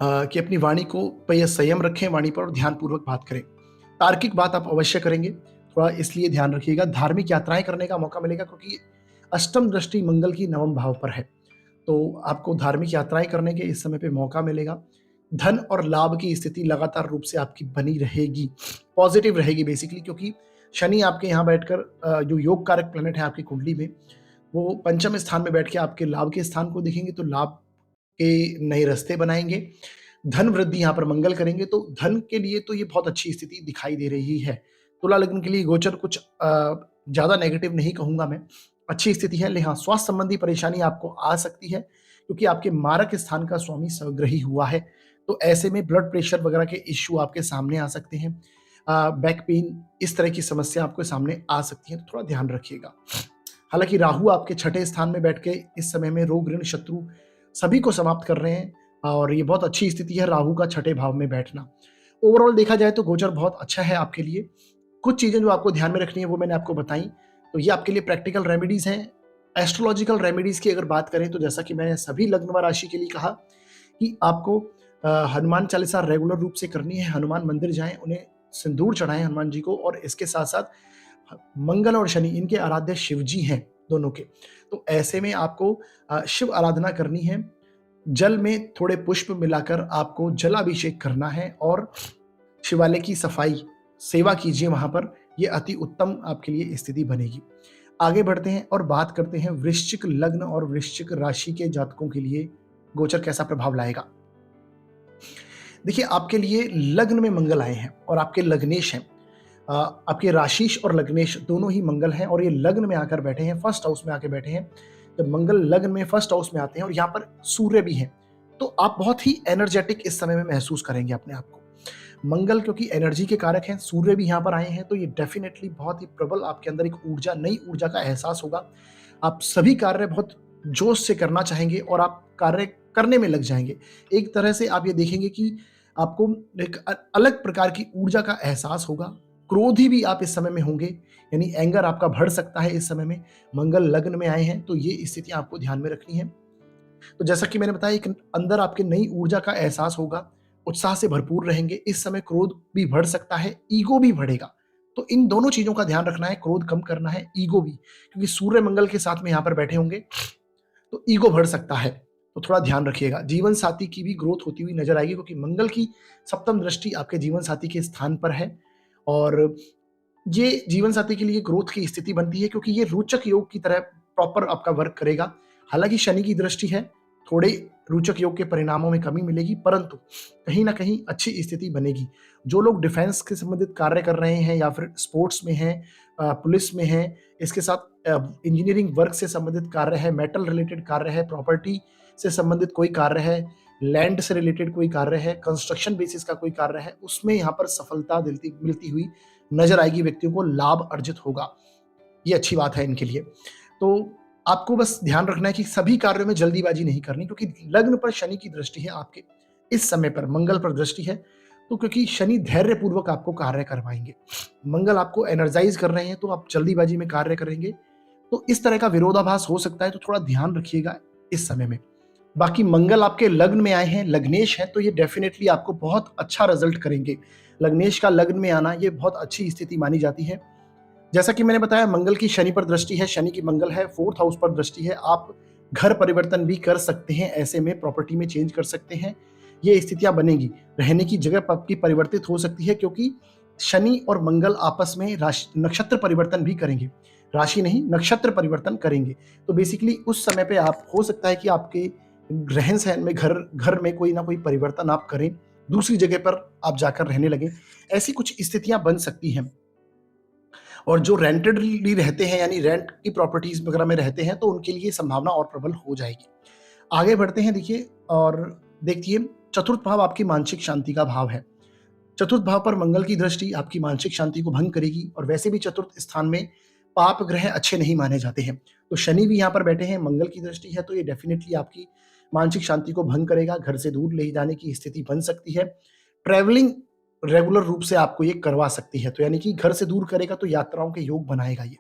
Speaker 1: कि अपनी वाणी को पे संयम रखें, वाणी पर ध्यानपूर्वक बात करें। तार्किक बात आप अवश्य करेंगे, थोड़ा इसलिए ध्यान रखिएगा। धार्मिक यात्राएं करने का मौका मिलेगा, क्योंकि अष्टम दृष्टि मंगल की नवम भाव पर है, तो आपको धार्मिक यात्राएं करने के इस समय पे मौका मिलेगा। धन और लाभ की स्थिति लगातार रूप से आपकी बनी रहेगी, पॉजिटिव रहेगी बेसिकली, क्योंकि शनि आपके यहाँ बैठकर जो योग कारक प्लेनेट है आपकी कुंडली में, वो पंचम स्थान में बैठ के आपके लाभ के स्थान को देखेंगे, तो लाभ के नए रास्ते बनाएंगे। धन वृद्धि यहाँ पर मंगल करेंगे, तो धन के लिए तो ये बहुत अच्छी स्थिति दिखाई दे रही है। तुला लग्न के लिए गोचर कुछ ज्यादा नेगेटिव नहीं कहूंगा मैं, अच्छी स्थिति है। लेकिन हाँ, स्वास्थ्य संबंधी परेशानी आपको आ सकती है, क्योंकि आपके मारक स्थान का स्वामी स्वग्रही हुआ है। तो ऐसे में ब्लड प्रेशर वगैरह के इश्यू आपके सामने आ सकते हैं, बैक पेन, इस तरह की समस्या आपके सामने आ सकती है, तो थोड़ा ध्यान रखिएगा। हालांकि राहु आपके छठे स्थान में बैठ के इस समय में रोग ऋण शत्रु सभी को समाप्त कर रहे हैं, और ये बहुत अच्छी स्थिति है राहु का छठे भाव में बैठना। ओवरऑल देखा जाए तो गोचर बहुत अच्छा है आपके लिए। कुछ चीजें जो आपको ध्यान में रखनी है वो मैंने आपको बताई, तो ये आपके लिए प्रैक्टिकल रेमेडीज हैं। एस्ट्रोलॉजिकल रेमेडीज की अगर बात करें तो जैसा कि मैंने सभी लग्न व राशि के लिए कहा कि आपको हनुमान चालीसा रेगुलर रूप से करनी है। हनुमान मंदिर जाएं, उन्हें सिंदूर चढ़ाएं हनुमान जी को, और इसके साथ साथ मंगल और शनि इनके आराध्य शिव जी हैं दोनों के। तो ऐसे में आपको शिव आराधना करनी है। जल में थोड़े पुष्प मिलाकर आपको जलाभिषेक करना है, और शिवालय की सफाई सेवा कीजिए वहां पर। ये अति उत्तम आपके लिए स्थिति बनेगी। आगे बढ़ते हैं और बात करते हैं वृश्चिक लग्न और वृश्चिक राशि के जातकों के लिए गोचर कैसा प्रभाव लाएगा। देखिए, आपके लिए लग्न में मंगल आए हैं और आपके लग्नेश हैं। आपके राशिश और लग्नेश दोनों ही मंगल हैं, और ये लग्न में आकर बैठे हैं, फर्स्ट हाउस में आकर बैठे हैं। जब मंगल लग्न में फर्स्ट हाउस में आते हैं और यहाँ पर सूर्य भी हैं, तो आप बहुत ही एनर्जेटिक इस समय में महसूस करेंगे अपने आप को। मंगल क्योंकि एनर्जी के कारक हैं, सूर्य भी यहाँ पर आए हैं, तो ये डेफिनेटली बहुत ही प्रबल आपके अंदर एक ऊर्जा, नई ऊर्जा का एहसास होगा। आप सभी कार्य बहुत जोश से करना चाहेंगे और आप कार्य करने में लग जाएंगे। एक तरह से आप ये देखेंगे कि आपको एक अलग प्रकार की ऊर्जा का एहसास होगा। क्रोधी भी आप इस समय में होंगे, यानी एंगर आपका बढ़ सकता है इस समय में। मंगल लग्न में आए हैं, तो ये स्थिति आपको ध्यान में रखनी है। तो जैसा कि मैंने बताया, एक अंदर आपके नई ऊर्जा का एहसास होगा, उत्साह से भरपूर रहेंगे। इस समय क्रोध भी बढ़ सकता है, ईगो भी बढ़ेगा। तो इन दोनों चीजों का ध्यान रखना है, क्रोध कम करना है, ईगो भी, क्योंकि सूर्य मंगल के साथ में यहाँ पर बैठे होंगे, तो ईगो बढ़ सकता है, तो थोड़ा ध्यान रखिएगा। जीवन साथी की भी ग्रोथ होती हुई नजर आएगी, क्योंकि मंगल की सप्तम दृष्टि आपके जीवन साथी के स्थान पर है, और ये जीवन साथी के लिए ग्रोथ की स्थिति बनती है, क्योंकि ये रोचक योग की तरह प्रॉपर आपका वर्क करेगा। हालांकि शनि की दृष्टि है, थोड़े रोचक योग के परिणामों में कमी मिलेगी, परंतु कहीं ना कहीं अच्छी स्थिति बनेगी। जो लोग डिफेंस के संबंधित कार्य कर रहे हैं, या फिर स्पोर्ट्स में हैं, पुलिस में हैं, इसके साथ इंजीनियरिंग वर्क से संबंधित कार्य है, मेटल रिलेटेड कार्य है, प्रॉपर्टी से संबंधित कोई कार्य है, लैंड से रिलेटेड कोई कार्य है, कंस्ट्रक्शन बेसिस का कोई कार्य है, उसमें यहाँ पर सफलता मिलती हुई नजर आएगी। व्यक्तियों को लाभ अर्जित होगा, ये अच्छी बात है इनके लिए। तो आपको बस ध्यान रखना है कि सभी कार्यों में जल्दीबाजी नहीं करनी, क्योंकि लग्न पर शनि की दृष्टि है आपके, इस समय पर मंगल पर दृष्टि है, तो क्योंकि शनि धैर्य पूर्वक आपको कार्य करवाएंगे, मंगल आपको एनर्जाइज कर रहे हैं, तो आप जल्दीबाजी में कार्य करेंगे, तो इस तरह का विरोधाभास हो सकता है। तो थोड़ा ध्यान रखिएगा इस समय में। बाकी मंगल आपके लग्न में आए हैं, लग्नेश है, तो ये डेफिनेटली आपको बहुत अच्छा रिजल्ट करेंगे। लग्नेश का लग्न में आना ये बहुत अच्छी स्थिति मानी जाती है। जैसा कि मैंने बताया, मंगल की शनि पर दृष्टि है, शनि की मंगल है, फोर्थ हाउस पर दृष्टि है। आप घर परिवर्तन भी कर सकते हैं, ऐसे में प्रॉपर्टी में चेंज कर सकते हैं, ये स्थितियां बनेगी। रहने की जगह आपकी परिवर्तित हो सकती है, क्योंकि शनि और मंगल आपस में नक्षत्र परिवर्तन भी करेंगे, राशि नहीं नक्षत्र परिवर्तन करेंगे। तो बेसिकली उस समय पे आप हो सकता है कि आपके रहन सहन में घर में कोई ना कोई परिवर्तन आप करें, दूसरी जगह पर आप जाकर रहने लगे, ऐसी कुछ स्थितियां बन सकती हैं। और जो रेंटेडली रहते हैं, यानी रेंट की प्रॉपर्टीज वगैरह में रहते हैं, तो उनके लिए संभावना और प्रबल हो जाएगी। आगे बढ़ते हैं, देखिए और देखिए, चतुर्थ भाव आपकी मानसिक शांति का भाव है। चतुर्थ भाव पर मंगल की दृष्टि आपकी मानसिक शांति को भंग करेगी, और वैसे भी चतुर्थ स्थान में पाप ग्रह अच्छे नहीं माने जाते हैं। तो शनि भी यहाँ पर बैठे हैं, मंगल की दृष्टि है, तो ये डेफिनेटली आपकी मानसिक शांति को भंग करेगा, घर से दूर ले जाने की स्थिति बन सकती है। ट्रैवलिंग रेगुलर रूप से आपको ये करवा सकती है, तो यानी कि घर से दूर करेगा, तो यात्राओं के योग बनाएगा ये।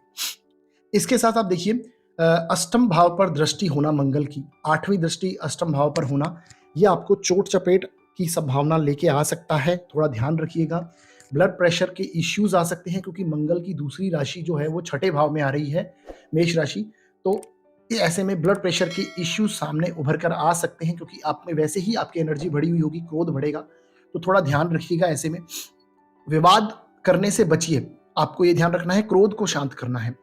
Speaker 1: इसके साथ आप देखिए, अष्टम भाव पर दृष्टि होना मंगल की, आठवीं दृष्टि अष्टम भाव पर होना, ये आपको चोट चपेट की संभावना लेके आ सकता है, थोड़ा ध्यान रखिएगा। ब्लड प्रेशर के इश्यूज आ सकते हैं, क्योंकि मंगल की दूसरी राशि जो है वो छठे भाव में आ रही है, मेष राशि। तो ऐसे में ब्लड प्रेशर के इश्यू सामने उभर कर आ सकते हैं, क्योंकि आप में वैसे ही आपकी एनर्जी बढ़ी हुई होगी, क्रोध बढ़ेगा, तो थोड़ा ध्यान रखिएगा। ऐसे में विवाद करने से बचिए, आपको ये ध्यान रखना है, क्रोध को शांत करना है।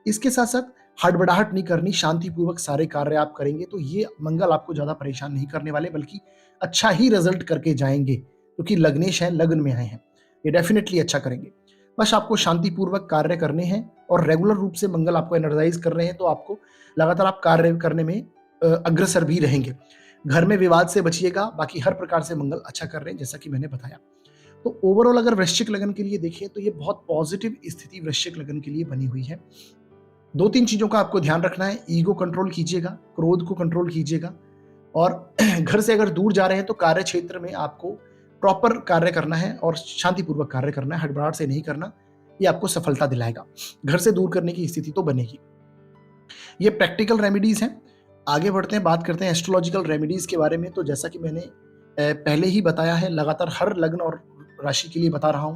Speaker 1: इसके साथ साथ हड़बड़ाहट नहीं करनी, शांतिपूर्वक सारे कार्य आप करेंगे तो ये मंगल आपको ज्यादा परेशान नहीं करने वाले, बल्कि अच्छा ही रिजल्ट करके जाएंगे, क्योंकि लग्नेश है, लग्न में आए हैं, ये डेफिनेटली अच्छा करेंगे। बस आपको शांतिपूर्वक कार्य करने हैं और रेगुलर रूप से मंगल आपको एनर्जाइज कर रहे हैं, तो आपको लगातार आप कार्य करने में अग्रसर भी रहेंगे। घर में विवाद से बचिएगा, बाकी हर प्रकार से मंगल अच्छा कर रहे हैं, जैसा कि मैंने बताया। तो ओवरऑल अगर वृश्चिक लगन के लिए देखें तो ये बहुत पॉजिटिव स्थिति वृश्चिक लगन के लिए बनी हुई है। 2-3 चीजों का आपको ध्यान रखना है, ईगो कंट्रोल कीजिएगा, क्रोध को कंट्रोल कीजिएगा, और घर से अगर दूर जा रहे हैं तो कार्य क्षेत्र में आपको प्रॉपर कार्य करना है और शांतिपूर्वक कार्य करना है, हड़बड़ाहट से नहीं करना, ये आपको सफलता दिलाएगा। घर से दूर करने की स्थिति तो बनेगी। ये प्रैक्टिकल रेमेडीज हैं। आगे बढ़ते हैं, बात करते हैं एस्ट्रोलॉजिकल रेमेडीज के बारे में। तो जैसा कि मैंने पहले ही बताया है, लगातार हर लग्न और राशि के लिए बता रहा हूं।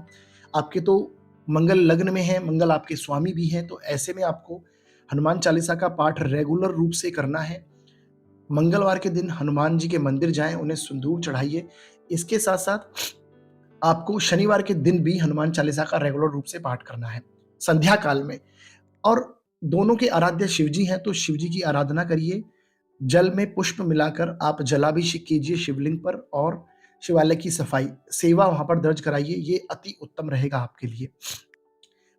Speaker 1: आपके तो मंगल लग्न में है, मंगल आपके स्वामी भी हैं, तो ऐसे में आपको हनुमान चालीसा का पाठ रेगुलर रूप से करना है। मंगलवार के दिन हनुमान जी के मंदिर जाएं, उन्हें सिंदूर चढ़ाइए। इसके साथ साथ आपको शनिवार के दिन भी हनुमान चालीसा का रेगुलर रूप से पाठ करना है संध्या काल में। और दोनों के आराध्य शिवजी हैं, तो शिवजी की आराधना करिए, जल में पुष्प मिलाकर आप जलाभिषेक कीजिए शिवलिंग पर, और शिवालय की सफाई सेवा वहां पर दर्ज कराइए, ये अति उत्तम रहेगा आपके लिए।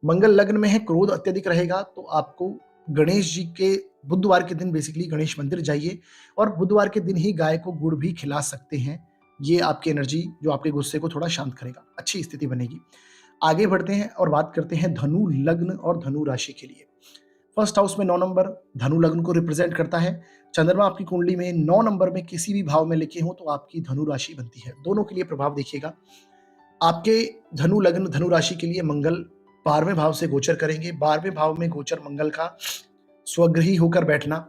Speaker 1: मंगल लग्न में है, क्रोध अत्यधिक रहेगा, तो आपको गणेश जी के बुधवार के दिन बेसिकली गणेश मंदिर जाइए, और बुधवार के दिन ही गाय को गुड़ भी खिला सकते हैं। ये आपकी एनर्जी जो आपके गुस्से को थोड़ा शांत करेगा, अच्छी स्थिति बनेगी। आगे बढ़ते हैं और बात करते हैं धनु लग्न और धनु राशि के लिए। फर्स्ट हाउस में 9 नंबर धनु लग्न को रिप्रेजेंट करता है। चंद्रमा आपकी कुंडली में 9 नंबर में किसी भी भाव में लिखे हो तो आपकी धनु राशि बनती है। दोनों के लिए प्रभाव देखिएगा। आपके धनु लग्न धनु राशि के लिए मंगल 12वें भाव से गोचर करेंगे। 12वें भाव में गोचर मंगल का स्वगृही होकर बैठना,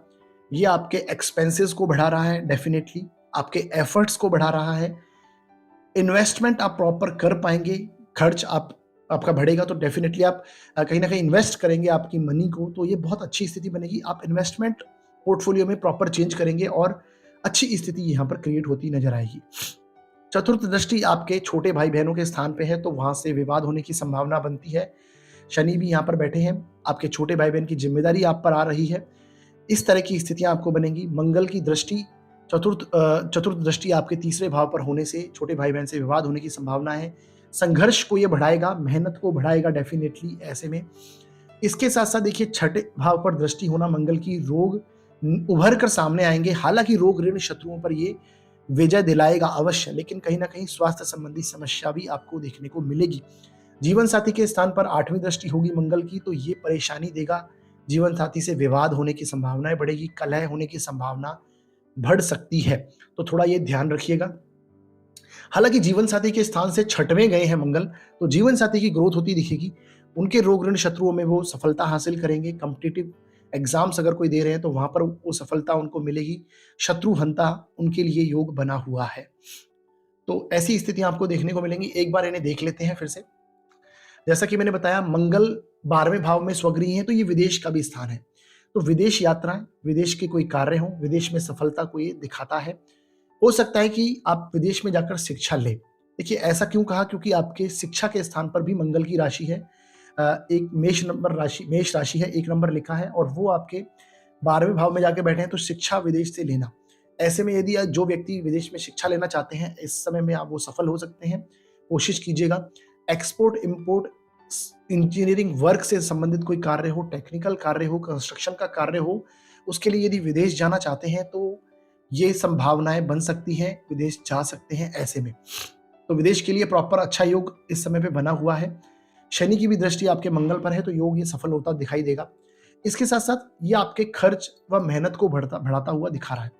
Speaker 1: ये आपके एक्सपेंसेस को बढ़ा रहा है, डेफिनेटली आपके एफर्ट्स को बढ़ा रहा है। इन्वेस्टमेंट आप प्रॉपर कर पाएंगे, खर्च आपका बढ़ेगा, तो डेफिनेटली आप कहीं ना कहीं इन्वेस्ट करेंगे आपकी मनी को, तो ये बहुत अच्छी स्थिति बनेगी। आप इन्वेस्टमेंट पोर्टफोलियो में प्रॉपर चेंज करेंगे और अच्छी स्थिति यहाँ पर क्रिएट होती नजर आएगी। चतुर्थ दृष्टि आपके छोटे भाई बहनों के स्थान पे है, तो वहां से विवाद होने की संभावना बनती है। शनि भी यहाँ पर बैठे हैं, आपके छोटे भाई बहन की जिम्मेदारी आप पर आ रही है, इस तरह की स्थितियां आपको बनेंगी। मंगल की दृष्टि चतुर्थ दृष्टि आपके तीसरे भाव पर होने से छोटे भाई बहन से विवाद होने की संभावना है। संघर्ष को ये बढ़ाएगा, मेहनत को बढ़ाएगा डेफिनेटली ऐसे में। इसके साथ साथ देखिए, छठे भाव पर दृष्टि होना मंगल की, रोग उभर कर सामने आएंगे। हालांकि रोग ऋण शत्रुओं पर ये विजय दिलाएगा अवश्य, लेकिन कहीं ना कहीं स्वास्थ्य संबंधी समस्या भी आपको देखने को मिलेगी। जीवन साथी के स्थान पर 8वीं दृष्टि होगी मंगल की, तो ये परेशानी देगा। जीवन साथी से विवाद होने की संभावनाएं बढ़ेगी, कलह होने की संभावना बढ़ सकती है, तो थोड़ा ये ध्यान रखिएगा। हालांकि जीवन साथी के स्थान से 6वें गए हैं मंगल, तो जीवन साथी की ग्रोथ होती दिखेगी। उनके रोग ऋण शत्रुओं में वो सफलता हासिल करेंगे। कॉम्पिटिटिव एग्जाम्स अगर कोई दे रहे हैं तो वहां पर वो सफलता उनको मिलेगी। शत्रु हंता उनके लिए योग बना हुआ है, तो ऐसी स्थितियां आपको देखने को मिलेंगी। एक बार इन्हें देख लेते हैं फिर से। जैसा कि मैंने बताया, मंगल 12वें भाव में स्वगृही है, तो ये विदेश का भी स्थान है, तो विदेश यात्राएं, विदेश के कोई कार्य हो, विदेश में सफलता को ये दिखाता है। हो सकता है कि आप विदेश में जाकर शिक्षा ले। देखिए, ऐसा क्यों कहा, क्योंकि आपके शिक्षा के स्थान पर भी मंगल की राशि है, एक मेष राशि है, 1 नंबर लिखा है, और वो आपके 12वें भाव में जाके बैठे हैं, तो शिक्षा विदेश से लेना। ऐसे में यदि जो व्यक्ति विदेश में शिक्षा लेना चाहते हैं, इस समय में आप वो सफल हो सकते हैं, कोशिश कीजिएगा। एक्सपोर्ट इंपोर्ट इंजीनियरिंग वर्क से संबंधित कोई कार्य हो, टेक्निकल कार्य हो, कंस्ट्रक्शन का कार्य हो, उसके लिए यदि विदेश जाना चाहते हैं तो ये संभावनाएं बन सकती हैं, विदेश जा सकते हैं ऐसे में। तो विदेश के लिए प्रॉपर अच्छा योग इस समय पे बना हुआ है। शनि की भी दृष्टि आपके मंगल पर है, तो योग ये सफल होता दिखाई देगा। इसके साथ साथ ये आपके खर्च व मेहनत को बढ़ाता हुआ दिखा रहा है।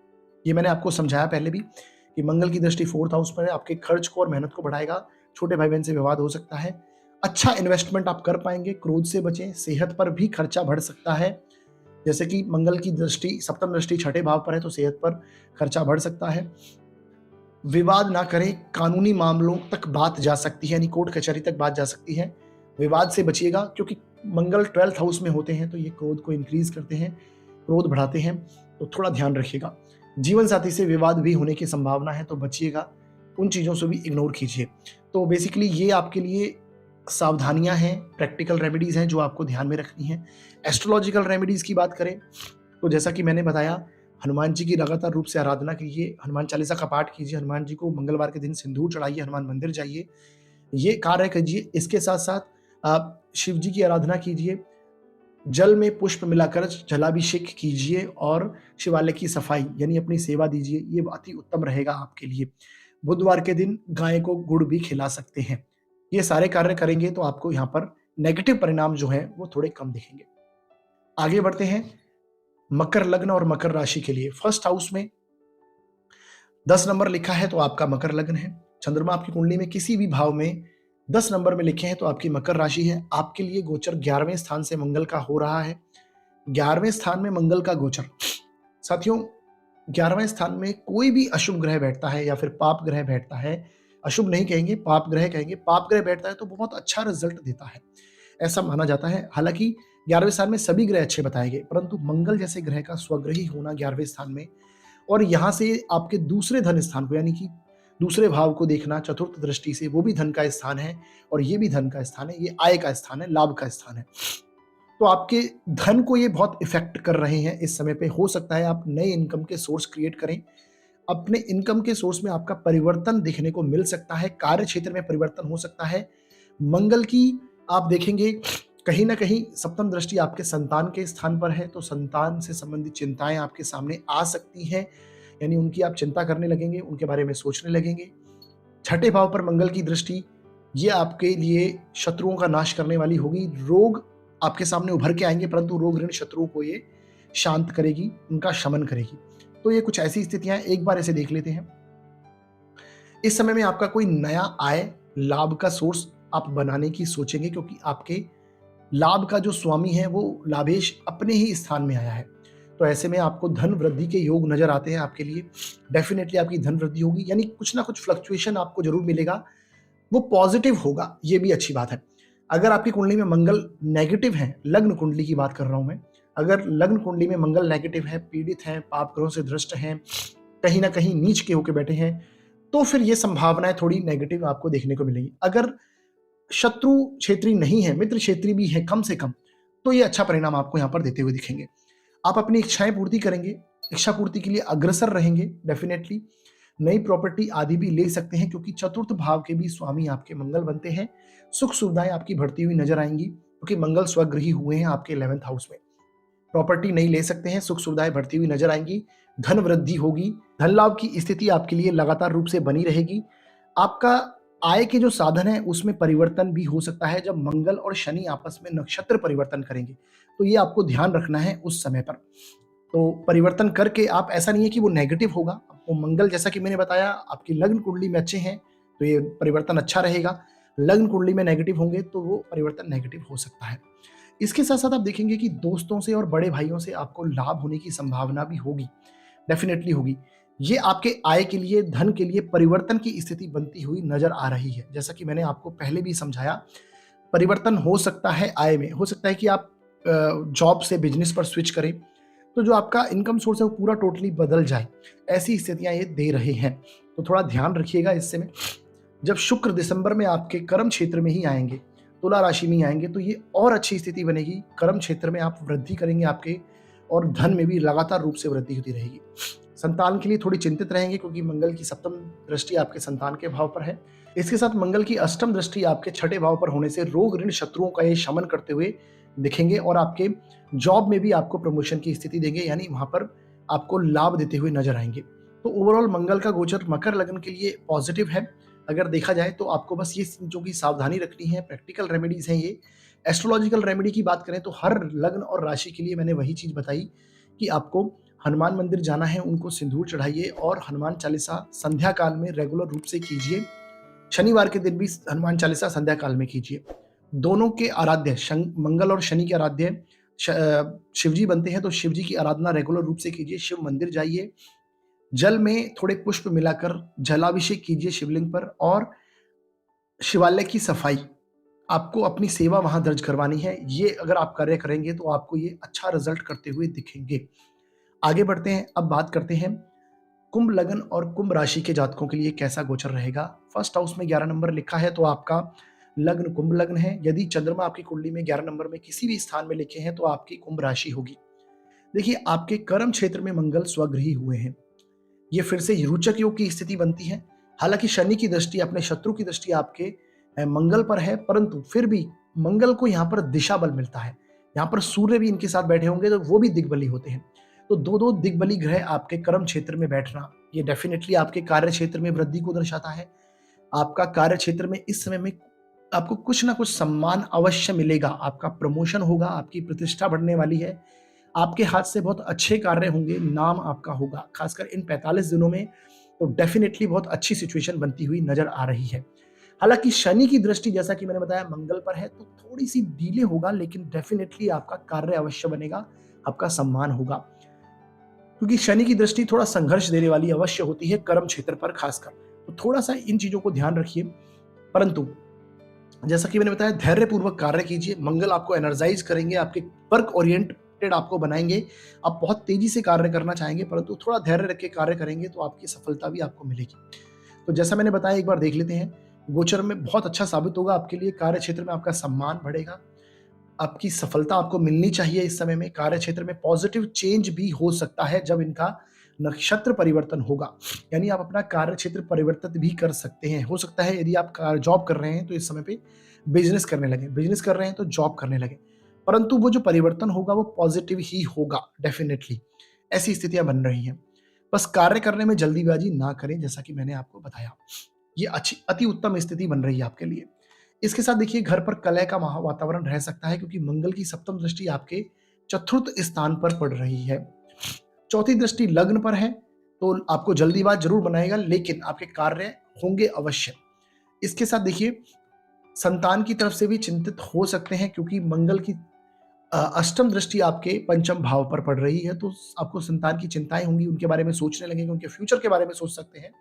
Speaker 1: ये मैंने आपको समझाया पहले भी कि मंगल की दृष्टि 4th हाउस पर है, आपके खर्च को और मेहनत को बढ़ाएगा। छोटे भाई बहन से विवाद हो सकता है, अच्छा इन्वेस्टमेंट आप कर पाएंगे, क्रोध से बचें। सेहत पर भी खर्चा बढ़ सकता है, जैसे कि मंगल की दृष्टि 7वीं दृष्टि 6ठे भाव पर है, तो सेहत पर खर्चा बढ़ सकता है। विवाद ना करें, कानूनी मामलों तक बात जा सकती है, यानी कोर्ट कचहरी तक बात जा सकती है। विवाद से बचिएगा, क्योंकि मंगल 12th हाउस में होते हैं, तो ये क्रोध को इंक्रीज करते हैं। क्रोध बढ़ाते हैं, तो थोड़ा ध्यान रखिएगा। जीवन साथी से विवाद भी होने की संभावना है, तो बचिएगा, उन चीज़ों से भी इग्नोर कीजिए। तो बेसिकली ये आपके लिए सावधानियाँ हैं, प्रैक्टिकल रेमेडीज़ हैं जो आपको ध्यान में रखनी है। एस्ट्रोलॉजिकल रेमेडीज़ की बात करें, तो जैसा कि मैंने बताया, हनुमान जी की लगातार रूप से आराधना कीजिए, हनुमान चालीसा का पाठ कीजिए, हनुमान जी को मंगलवार के दिन सिंदूर चढ़ाइए, हनुमान मंदिर जाइए, ये कार्य कीजिए। इसके साथ-साथ आप शिव जी की आराधना कीजिए, जल में पुष्प मिलाकर जलाभिषेक कीजिए और शिवालय की सफाई यानी अपनी सेवा दीजिए, ये अति उत्तम रहेगा आपके लिए। बुधवार के दिन गाय को गुड़ भी खिला सकते हैं। ये सारे कार्य करेंगे तो आपको यहाँ पर नेगेटिव परिणाम जो हैं वो थोड़े कम दिखेंगे। आगे बढ़ते हैं मकर लग्न और मकर राशि के लिए। फर्स्ट हाउस में 10 नंबर लिखा है तो आपका मकर लग्न है। चंद्रमा आपकी कुंडली में किसी भी भाव में 10 नंबर में लिखे हैं तो आपकी मकर राशि है। आपके लिए गोचर 11वें स्थान से मंगल का हो रहा है। 11वें स्थान में मंगल का गोचर, साथियों 11वें स्थान में कोई भी अशुभ ग्रह बैठता है या फिर पाप ग्रह बैठता है, अशुभ नहीं कहेंगे, पाप ग्रह कहेंगे, पाप ग्रह बैठता है तो बहुत अच्छा रिजल्ट देता है, ऐसा माना जाता है। हालांकि 11वें स्थान में सभी ग्रह अच्छे बताए गए, परंतु मंगल जैसे ग्रह का स्वग्रही होना 11वें स्थान में और यहाँ से आपके दूसरे धन स्थान को यानी कि दूसरे भाव को देखना चतुर्थ दृष्टि से, वो भी धन का स्थान है और ये भी धन का स्थान है, ये आय का स्थान है, लाभ का स्थान है। तो आपके धन को ये बहुत इफेक्ट कर रहे हैं इस समय पे। हो सकता है आप नए इनकम के सोर्स क्रिएट करें, अपने इनकम के सोर्स में आपका परिवर्तन देखने को मिल सकता है, कार्य क्षेत्र में परिवर्तन हो सकता है। मंगल की आप देखेंगे कहीं ना कहीं सप्तम दृष्टि आपके संतान के स्थान पर है, तो संतान से संबंधित चिंताएं आपके सामने आ सकती हैं, यानी उनकी आप चिंता करने लगेंगे, उनके बारे में सोचने लगेंगे। छठे भाव पर मंगल की दृष्टि ये आपके लिए शत्रुओं का नाश करने वाली होगी। रोग आपके सामने उभर के आएंगे, परंतु रोग ऋण शत्रुओं को ये शांत करेगी, उनका शमन करेगी। तो ये कुछ ऐसी स्थितियां एक बार ऐसे देख लेते हैं। इस समय में आपका कोई नया आय लाभ का सोर्स आप बनाने की सोचेंगे, क्योंकि आपके लाभ का जो स्वामी है वो लाभेश अपने ही स्थान में आया है। तो ऐसे में आपको धन वृद्धि के योग नजर आते हैं आपके लिए। डेफिनेटली आपकी धन वृद्धि होगी, यानी कुछ ना कुछ फ्लक्चुएशन आपको जरूर मिलेगा, वो पॉजिटिव होगा, ये भी अच्छी बात है। अगर आपकी कुंडली में मंगल नेगेटिव है, लग्न कुंडली की बात कर रहा हूं मैं, अगर लग्न कुंडली में मंगल नेगेटिव है, पीड़ित है, पाप ग्रहों से दृष्ट हैं, कहीं ना कहीं नीच के होके बैठे हैं, तो फिर ये संभावनाएं थोड़ी नेगेटिव आपको देखने को मिलेगी। अगर शत्रु क्षेत्री नहीं है, मित्र क्षेत्री भी है कम से कम, तो ये अच्छा परिणाम आपको यहाँ पर देते हुए दिखेंगे। आप अपनी इच्छाएं पूर्ति करेंगे, इच्छा पूर्ति के लिए अग्रसर रहेंगे। डेफिनेटली नई प्रॉपर्टी आदि भी ले सकते हैं, क्योंकि चतुर्थ भाव के भी स्वामी आपके मंगल बनते हैं। सुख सुविधाएं आपकी बढ़ती हुई नजर आएंगी, क्योंकि मंगल स्वग्रही हुए हैं आपके 11th हाउस में। प्रॉपर्टी नहीं ले सकते हैं, सुख सुविधाएं बढ़ती हुई नजर आएंगी, धन वृद्धि होगी, धन लाभ की स्थिति आपके लिए लगातार रूप से बनी रहेगी। आपका आय के जो साधन है उसमें परिवर्तन भी हो सकता है जब मंगल और शनि आपस में नक्षत्र परिवर्तन करेंगे, तो ये आपको ध्यान रखना है उस समय पर। तो परिवर्तन करके आप, ऐसा नहीं है कि वो नेगेटिव होगा, आपको मंगल जैसा कि मैंने बताया आपकी लग्न कुंडली में अच्छे हैं तो ये परिवर्तन अच्छा रहेगा, लग्न कुंडली में नेगेटिव होंगे तो वो परिवर्तन नेगेटिव हो सकता है। इसके साथ साथ आप देखेंगे कि दोस्तों से और बड़े भाइयों से आपको लाभ होने की संभावना भी होगी, डेफिनेटली होगी। ये आपके आय के लिए, धन के लिए परिवर्तन की स्थिति बनती हुई नजर आ रही है। जैसा कि मैंने आपको पहले भी समझाया, परिवर्तन हो सकता है आय में, हो सकता है कि आप जॉब से बिजनेस पर स्विच करें, तो जो आपका इनकम सोर्स है वो पूरा टोटली बदल जाए, ऐसी स्थितियां ये दे रहे हैं। तो थोड़ा ध्यान रखिएगा इससे में। जब शुक्र दिसंबर में आपके कर्म क्षेत्र में ही आएंगे, तुला राशि में ही आएंगे, तो ये और अच्छी स्थिति बनेगी। कर्म क्षेत्र में आप वृद्धि करेंगे आपके, और धन में भी लगातार रूप से वृद्धि होती रहेगी। संतान के लिए थोड़ी चिंतित रहेंगे, क्योंकि मंगल की सप्तम दृष्टि आपके संतान के भाव पर है। इसके साथ मंगल की अष्टम दृष्टि आपके छठे भाव पर होने से रोग ऋण शत्रुओं का ये शमन करते हुए दिखेंगे, और आपके जॉब में भी आपको प्रमोशन की स्थिति देंगे, यानी वहां पर आपको लाभ देते हुए नजर आएंगे। तो ओवरऑल मंगल का गोचर मकर लग्न के लिए पॉजिटिव है अगर देखा जाए तो। आपको बस ये चीजों की सावधानी रखनी है, प्रैक्टिकल रेमेडीज हैं ये। एस्ट्रोलॉजिकल रेमेडी की बात करें तो हर लग्न और राशि के लिए मैंने वही चीज बताई कि आपको हनुमान मंदिर जाना है, उनको सिंदूर चढ़ाइए और हनुमान चालीसा संध्या काल में रेगुलर रूप से कीजिए। शनिवार के दिन भी हनुमान चालीसा संध्या काल में कीजिए। दोनों के आराध्य मंगल और शनि के आराध्य शिवजी बनते हैं, तो शिवजी की आराधना रेगुलर रूप से कीजिए। शिव मंदिर जाइए, जल में थोड़े पुष्प मिलाकर जलाभिषेक कीजिए शिवलिंग पर, और शिवालय की सफाई आपको अपनी सेवा वहां दर्ज करवानी है। ये अगर आप कार्य करेंगे तो आपको ये अच्छा रिजल्ट करते हुए दिखेंगे। आगे बढ़ते हैं, अब बात करते हैं कुंभ लग्न और कुंभ राशि के जातकों के लिए कैसा गोचर रहेगा। फर्स्ट हाउस में 11 नंबर लिखा है तो आपका लग्न कुंभ लग्न है। यदि चंद्रमा आपकी कुंडली में 11 नंबर में किसी भी स्थान में लिखे हैं तो आपकी कुंभ राशि होगी। देखिए, आपके कर्म क्षेत्र में मंगल स्वगृही हुए हैं। ये फिर से रोचक योग की स्थिति बनती है। हालांकि शनि की दृष्टि, अपने शत्रु की दृष्टि आपके मंगल पर है, परंतु फिर भी मंगल को यहाँ पर दिशा बल मिलता है। यहाँ पर सूर्य भी इनके साथ बैठे होंगे तो वो भी दिग्बली होते हैं। तो दो दो दिग्बली ग्रह आपके कर्म क्षेत्र में बैठना, ये डेफिनेटली आपके कार्य क्षेत्र में वृद्धि को दर्शाता है। आपका कार्य क्षेत्र में इस समय में आपको कुछ ना कुछ सम्मान अवश्य मिलेगा। आपका प्रमोशन होगा, आपकी प्रतिष्ठा बढ़ने वाली है, आपके हाथ से बहुत अच्छे कार्य होंगे, नाम आपका होगा। खासकर इन 45 दिनों में तो डेफिनेटली बहुत अच्छी सिचुएशन बनती हुई नजर आ रही है। हालांकि शनि की दृष्टि, जैसा कि मैंने बताया, मंगल पर है तो थोड़ी सी डिले होगा, लेकिन डेफिनेटली आपका कार्य अवश्य बनेगा, आपका सम्मान होगा। क्योंकि शनि की दृष्टि थोड़ा संघर्ष देने वाली अवश्य होती है कर्म क्षेत्र पर खासकर, तो थोड़ा सा इन चीजों को ध्यान रखिए। परंतु जैसा कि मैंने बताया, धैर्यपूर्वक कार्य कीजिए। मंगल आपको एनर्जाइज करेंगे, आपके वर्क ओरिएंटेड आपको बनाएंगे। आप बहुत तेजी से कार्य करना चाहेंगे, परंतु थोड़ा धैर्य रख के कार्य करेंगे तो आपकी सफलता भी आपको मिलेगी। तो जैसा मैंने बताया, एक बार देख लेते हैं। गोचर में बहुत अच्छा साबित होगा आपके लिए। कार्य क्षेत्र में आपका सम्मान बढ़ेगा, आपकी सफलता आपको मिलनी चाहिए। इस समय में कार्य क्षेत्र में पॉजिटिव चेंज भी हो सकता है जब इनका नक्षत्र परिवर्तन होगा, यानी आप अपना कार्य क्षेत्र परिवर्तित भी कर सकते हैं। हो सकता है यदि आप जॉब कर रहे हैं तो इस समय पे बिजनेस करने लगे, बिजनेस कर रहे हैं तो जॉब करने लगे, परंतु वो जो परिवर्तन होगा वो पॉजिटिव ही होगा डेफिनेटली। ऐसी स्थितियां बन रही हैं। बस कार्य करने में जल्दीबाजी ना करें, जैसा कि मैंने आपको बताया। ये अच्छी अति उत्तम स्थिति बन रही है आपके लिए। इसके साथ देखिए, घर पर कलह का वातावरण रह सकता है, क्योंकि मंगल की सप्तम दृष्टि आपके चतुर्थ स्थान पर पड़ रही है। चौथी दृष्टि लग्न पर है तो आपको जल्दीबाज जरूर बनाएगा, लेकिन आपके कार्य होंगे अवश्य। इसके साथ देखिए, संतान की तरफ से भी चिंतित हो सकते हैं, क्योंकि मंगल की अष्टम दृष्टि आपके पंचम भाव पर पड़ रही है, तो आपको संतान की चिंताएं होंगी, उनके बारे में सोचने लगेंगे, उनके फ्यूचर के बारे में सोच सकते हैं।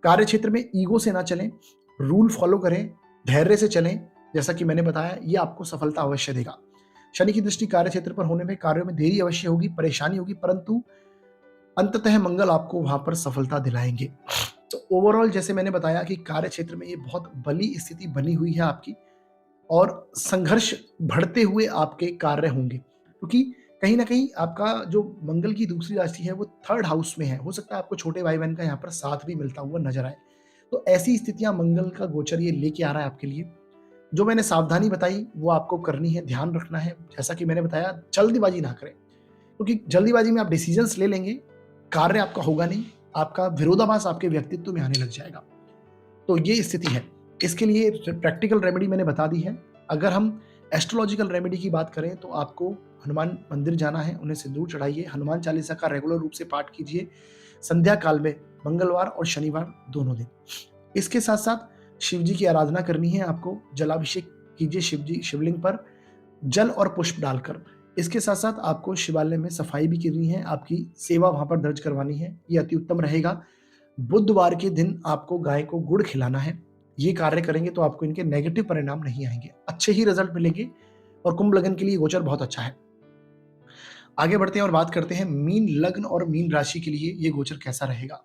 Speaker 1: कार्य क्षेत्र में ईगो से ना चलें, रूल फॉलो करें, धैर्य से चलें। जैसा कि मैंने बताया, ये आपको सफलता अवश्य देगा। शनि की दृष्टि कार्य क्षेत्र पर होने में कार्यों में देरी अवश्य होगी, परेशानी होगी, परंतु अंततः मंगल आपको वहां पर सफलता दिलाएंगे। तो ओवरऑल जैसे मैंने बताया कि कार्य क्षेत्र में ये बहुत बली स्थिति बनी हुई है आपकी, और संघर्ष बढ़ते हुए आपके कार्य होंगे, क्योंकि कहीं ना कहीं आपका जो मंगल की दूसरी राशि है वो थर्ड हाउस में है। हो सकता है आपको छोटे भाई बहन का यहाँ पर साथ भी मिलता हुआ नजर आए। तो ऐसी स्थितियां मंगल का गोचर ये लेके आ रहा है आपके लिए। जो मैंने सावधानी बताई वो आपको करनी है, ध्यान रखना है। जैसा कि मैंने बताया, जल्दीबाजी ना करें, क्योंकि जल्दीबाजी में आप डिसीजंस ले लेंगे, कार्य आपका होगा नहीं, आपका विरोधाभास आपके व्यक्तित्व में आने लग जाएगा। तो ये स्थिति है। इसके लिए प्रैक्टिकल रेमेडी मैंने बता दी है। अगर हम एस्ट्रोलॉजिकल रेमेडी की बात करें तो आपको हनुमान मंदिर जाना है, उन्हें सिंदूर चढ़ाइए, हनुमान चालीसा का रेगुलर रूप से पाठ कीजिए संध्या काल में, मंगलवार और शनिवार दोनों दिन। इसके साथ साथ शिव जी की आराधना करनी है आपको, जलाभिषेक कीजिए शिवलिंग पर जल और पुष्प डालकर। इसके साथ साथ आपको शिवालय में सफाई भी करनी है, आपकी सेवा वहां पर दर्ज करवानी है, ये अति उत्तम रहेगा। बुधवार के दिन आपको गाय को गुड़ खिलाना है। ये कार्य करेंगे तो आपको इनके नेगेटिव परिणाम नहीं आएंगे, अच्छे ही रिजल्ट मिलेंगे, और कुंभ लग्न के लिए गोचर बहुत अच्छा है। आगे बढ़ते हैं और बात करते हैं मीन लग्न और मीन राशि के लिए ये गोचर कैसा रहेगा।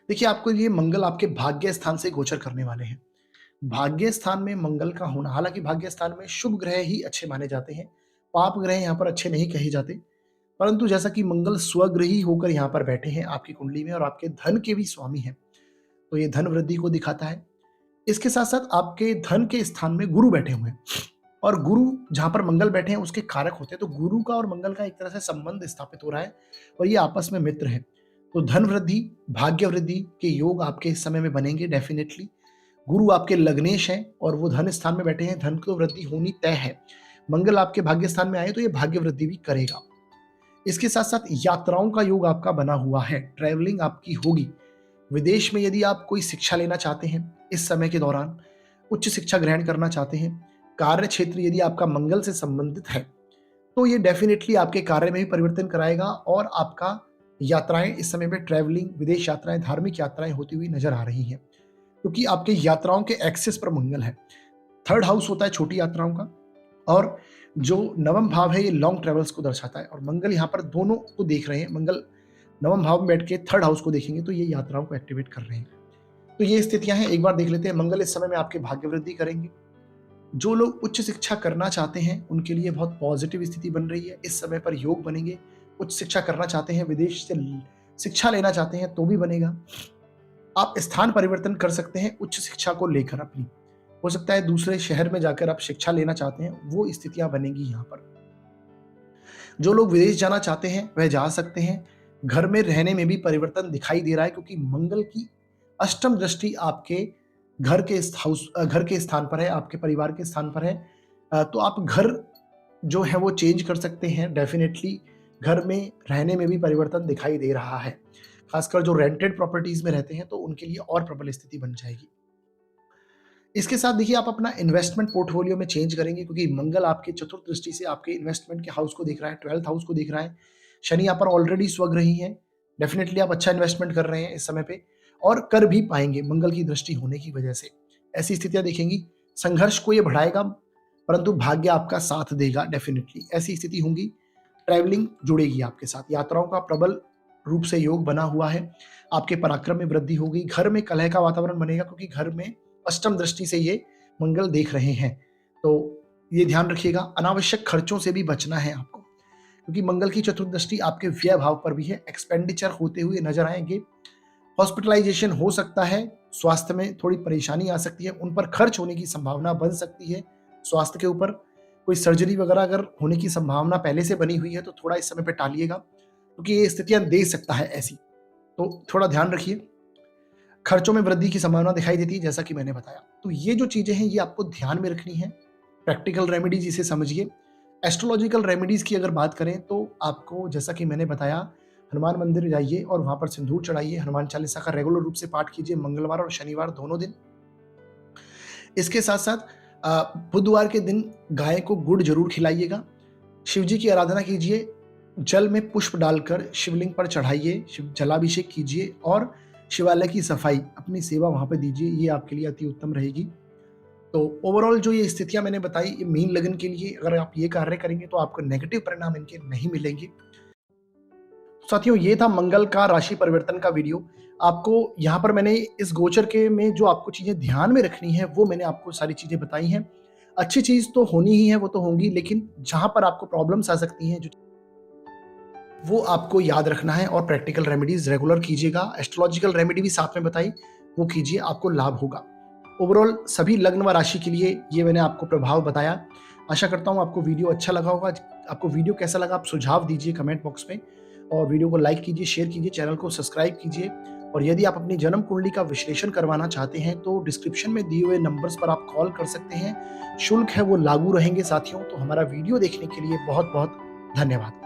Speaker 1: देखिए, आपको ये मंगल आपके भाग्य स्थान से गोचर करने वाले हैं। भाग्य स्थान में मंगल का होना, हालांकि भाग्य स्थान में शुभ ग्रह ही अच्छे माने जाते हैं, पाप ग्रह यहाँ पर अच्छे नहीं कहे जाते, परंतु जैसा कि मंगल स्वग्रही होकर यहाँ पर बैठे हैं आपकी कुंडली में और आपके धन के भी स्वामी हैं, तो ये धन वृद्धि को दिखाता है। इसके साथ साथ आपके धन के स्थान में गुरु बैठे हुए हैं, और गुरु जहां पर मंगल बैठे हैं उसके कारक होते हैं, तो गुरु का और मंगल का एक तरह से संबंध स्थापित हो रहा है, और ये आपस में मित्र हैं। तो धन वृद्धि, भाग्य वृद्धि के योग आपके इस समय में बनेंगे डेफिनेटली। गुरु आपके लग्नेश हैं और वो धन स्थान में बैठे हैं, धन को वृद्धि होनी तय है। मंगल आपके भाग्य स्थान में आए तो ये भाग्य वृद्धि भी करेगा। इसके साथ साथ यात्राओं का योग आपका बना हुआ है, ट्रैवलिंग आपकी होगी। विदेश में यदि आप कोई शिक्षा लेना चाहते हैं इस समय के दौरान, उच्च शिक्षा ग्रहण करना चाहते हैं, कार्य क्षेत्र यदि आपका मंगल से संबंधित है, तो ये डेफिनेटली आपके कार्य में भी परिवर्तन कराएगा, और आपका यात्राएं इस समय में ट्रैवलिंग, विदेश यात्राएं, धार्मिक यात्राएं होती हुई नजर आ रही हैं, क्योंकि आपके यात्राओं के एक्सेस पर मंगल है। थर्ड हाउस होता है छोटी यात्राओं का, और जो नवम भाव है ये लॉन्ग ट्रेवल्स को दर्शाता है। और मंगल यहाँ पर दोनों को देख रहे हैं, मंगल नवम भाव में बैठ के थर्ड हाउस को देखेंगे तो ये यात्राओं को एक्टिवेट कर रहे हैं। तो ये स्थितियां हैं, एक बार देख लेते हैं। मंगल इस समय में आपके भाग्य वृद्धि करेंगे। जो लोग उच्च शिक्षा करना चाहते हैं उनके लिए बहुत पॉजिटिव स्थिति बन रही है। इस समय पर योग बनेंगे। उच्च शिक्षा करना चाहते हैं, विदेश से शिक्षा लेना चाहते हैं तो भी बनेगा। आप स्थान परिवर्तन कर सकते हैं उच्च शिक्षा को लेकर अपनी, हो सकता है दूसरे शहर में जाकर आप शिक्षा लेना चाहते हैं, वो स्थितियां बनेंगी यहाँ पर। जो लोग विदेश जाना चाहते हैं वह जा सकते हैं। घर में रहने में भी परिवर्तन दिखाई दे रहा है, क्योंकि मंगल की अष्टम दृष्टि आपके घर के स्थान पर है, आपके परिवार के स्थान पर है। तो आप घर जो है वो चेंज कर सकते हैं। डेफिनेटली घर में रहने में भी परिवर्तन दिखाई दे रहा है। खासकर जो रेंटेड प्रॉपर्टीज में रहते हैं तो उनके लिए और प्रबल स्थिति बन जाएगी। इसके साथ देखिए आप अपना इन्वेस्टमेंट पोर्टफोलियो में चेंज करेंगे, क्योंकि मंगल आपके चतुर्थ दृष्टि से आपके इन्वेस्टमेंट के हाउस को देख रहा है, 12th हाउस को देख रहा है। शनि यहाँ पर ऑलरेडी स्वग्रही है। डेफिनेटली आप अच्छा इन्वेस्टमेंट कर रहे हैं इस समय पे, और कर भी पाएंगे मंगल की दृष्टि होने की वजह से। ऐसी स्थितियां देखेंगी। संघर्ष को ये बढ़ाएगा, परंतु भाग्य आपका साथ देगा। डेफिनेटली ऐसी स्थिति होंगी। ट्रैवलिंग जुड़ेगी आपके साथ, यात्राओं का प्रबल रूप से योग बना हुआ है। आपके पराक्रम में वृद्धि होगी। घर में कलह का वातावरण बनेगा, क्योंकि घर में अष्टम दृष्टि से ये मंगल देख रहे हैं। तो ये ध्यान रखिएगा, अनावश्यक खर्चों से भी बचना है आपको, क्योंकि मंगल की चतुर्थ दृष्टि आपके व्यय भाव पर भी है। एक्सपेंडिचर होते हुए नजर आएंगे। हॉस्पिटलाइजेशन हो सकता है, स्वास्थ्य में थोड़ी परेशानी आ सकती है, उन पर खर्च होने की संभावना बन सकती है। स्वास्थ्य के ऊपर कोई सर्जरी वगैरह अगर होने की संभावना पहले से बनी हुई है तो थोड़ा इस समय पे टालिएगा, क्योंकि ये स्थितियां दे सकता है ऐसी। तो थोड़ा ध्यान रखिए। खर्चों में वृद्धि की संभावना दिखाई देती है, जैसा कि मैंने बताया। तो ये जो चीजें हैं ये आपको ध्यान में रखनी है। प्रैक्टिकल रेमेडीज इसे समझिए। एस्ट्रोलॉजिकल रेमेडीज की अगर बात करें तो आपको, जैसा कि मैंने बताया, हनुमान मंदिर जाइए और वहां पर सिंदूर चढ़ाइए। हनुमान चालीसा का रेगुलर रूप से पाठ कीजिए मंगलवार और शनिवार दोनों दिन। इसके साथ साथ बुधवार के दिन गाय को गुड़ जरूर खिलाइएगा। शिव जी की आराधना कीजिए। जल में पुष्प डालकर शिवलिंग पर चढ़ाइए, शिव जलाभिषेक कीजिए और शिवालय की सफाई, अपनी सेवा वहां पर दीजिए। ये आपके लिए अति उत्तम रहेगी। तो ओवरऑल जो ये स्थितियां मैंने बताई, ये मीन लगन के लिए अगर आप ये कार्य करेंगे तो आपको नेगेटिव परिणाम इनके नहीं मिलेंगे। साथियों, ये था मंगल का राशि परिवर्तन का वीडियो। आपको यहाँ पर मैंने इस गोचर के में जो आपको चीजें ध्यान में रखनी है वो मैंने आपको सारी चीजें बताई हैं। अच्छी चीज तो होनी ही है, वो तो होंगी, लेकिन जहां पर आपको प्रॉब्लम्स आ सकती हैं वो आपको याद रखना है। और प्रैक्टिकल रेमेडीज रेगुलर कीजिएगा। एस्ट्रोलॉजिकल रेमेडी भी साथ में बताई, वो कीजिए, आपको लाभ होगा। ओवरऑल सभी लग्न व राशि के लिए ये मैंने आपको प्रभाव बताया। आशा करता हूँ आपको वीडियो अच्छा लगा होगा। आपको वीडियो कैसा लगा आप सुझाव दीजिए कमेंट बॉक्स में, और वीडियो को लाइक कीजिए, शेयर कीजिए, चैनल को सब्सक्राइब कीजिए। और यदि आप अपनी जन्म कुंडली का विश्लेषण करवाना चाहते हैं तो डिस्क्रिप्शन में दिए हुए नंबर्स पर आप कॉल कर सकते हैं। शुल्क है वो लागू रहेंगे साथियों। तो हमारा वीडियो देखने के लिए बहुत बहुत धन्यवाद।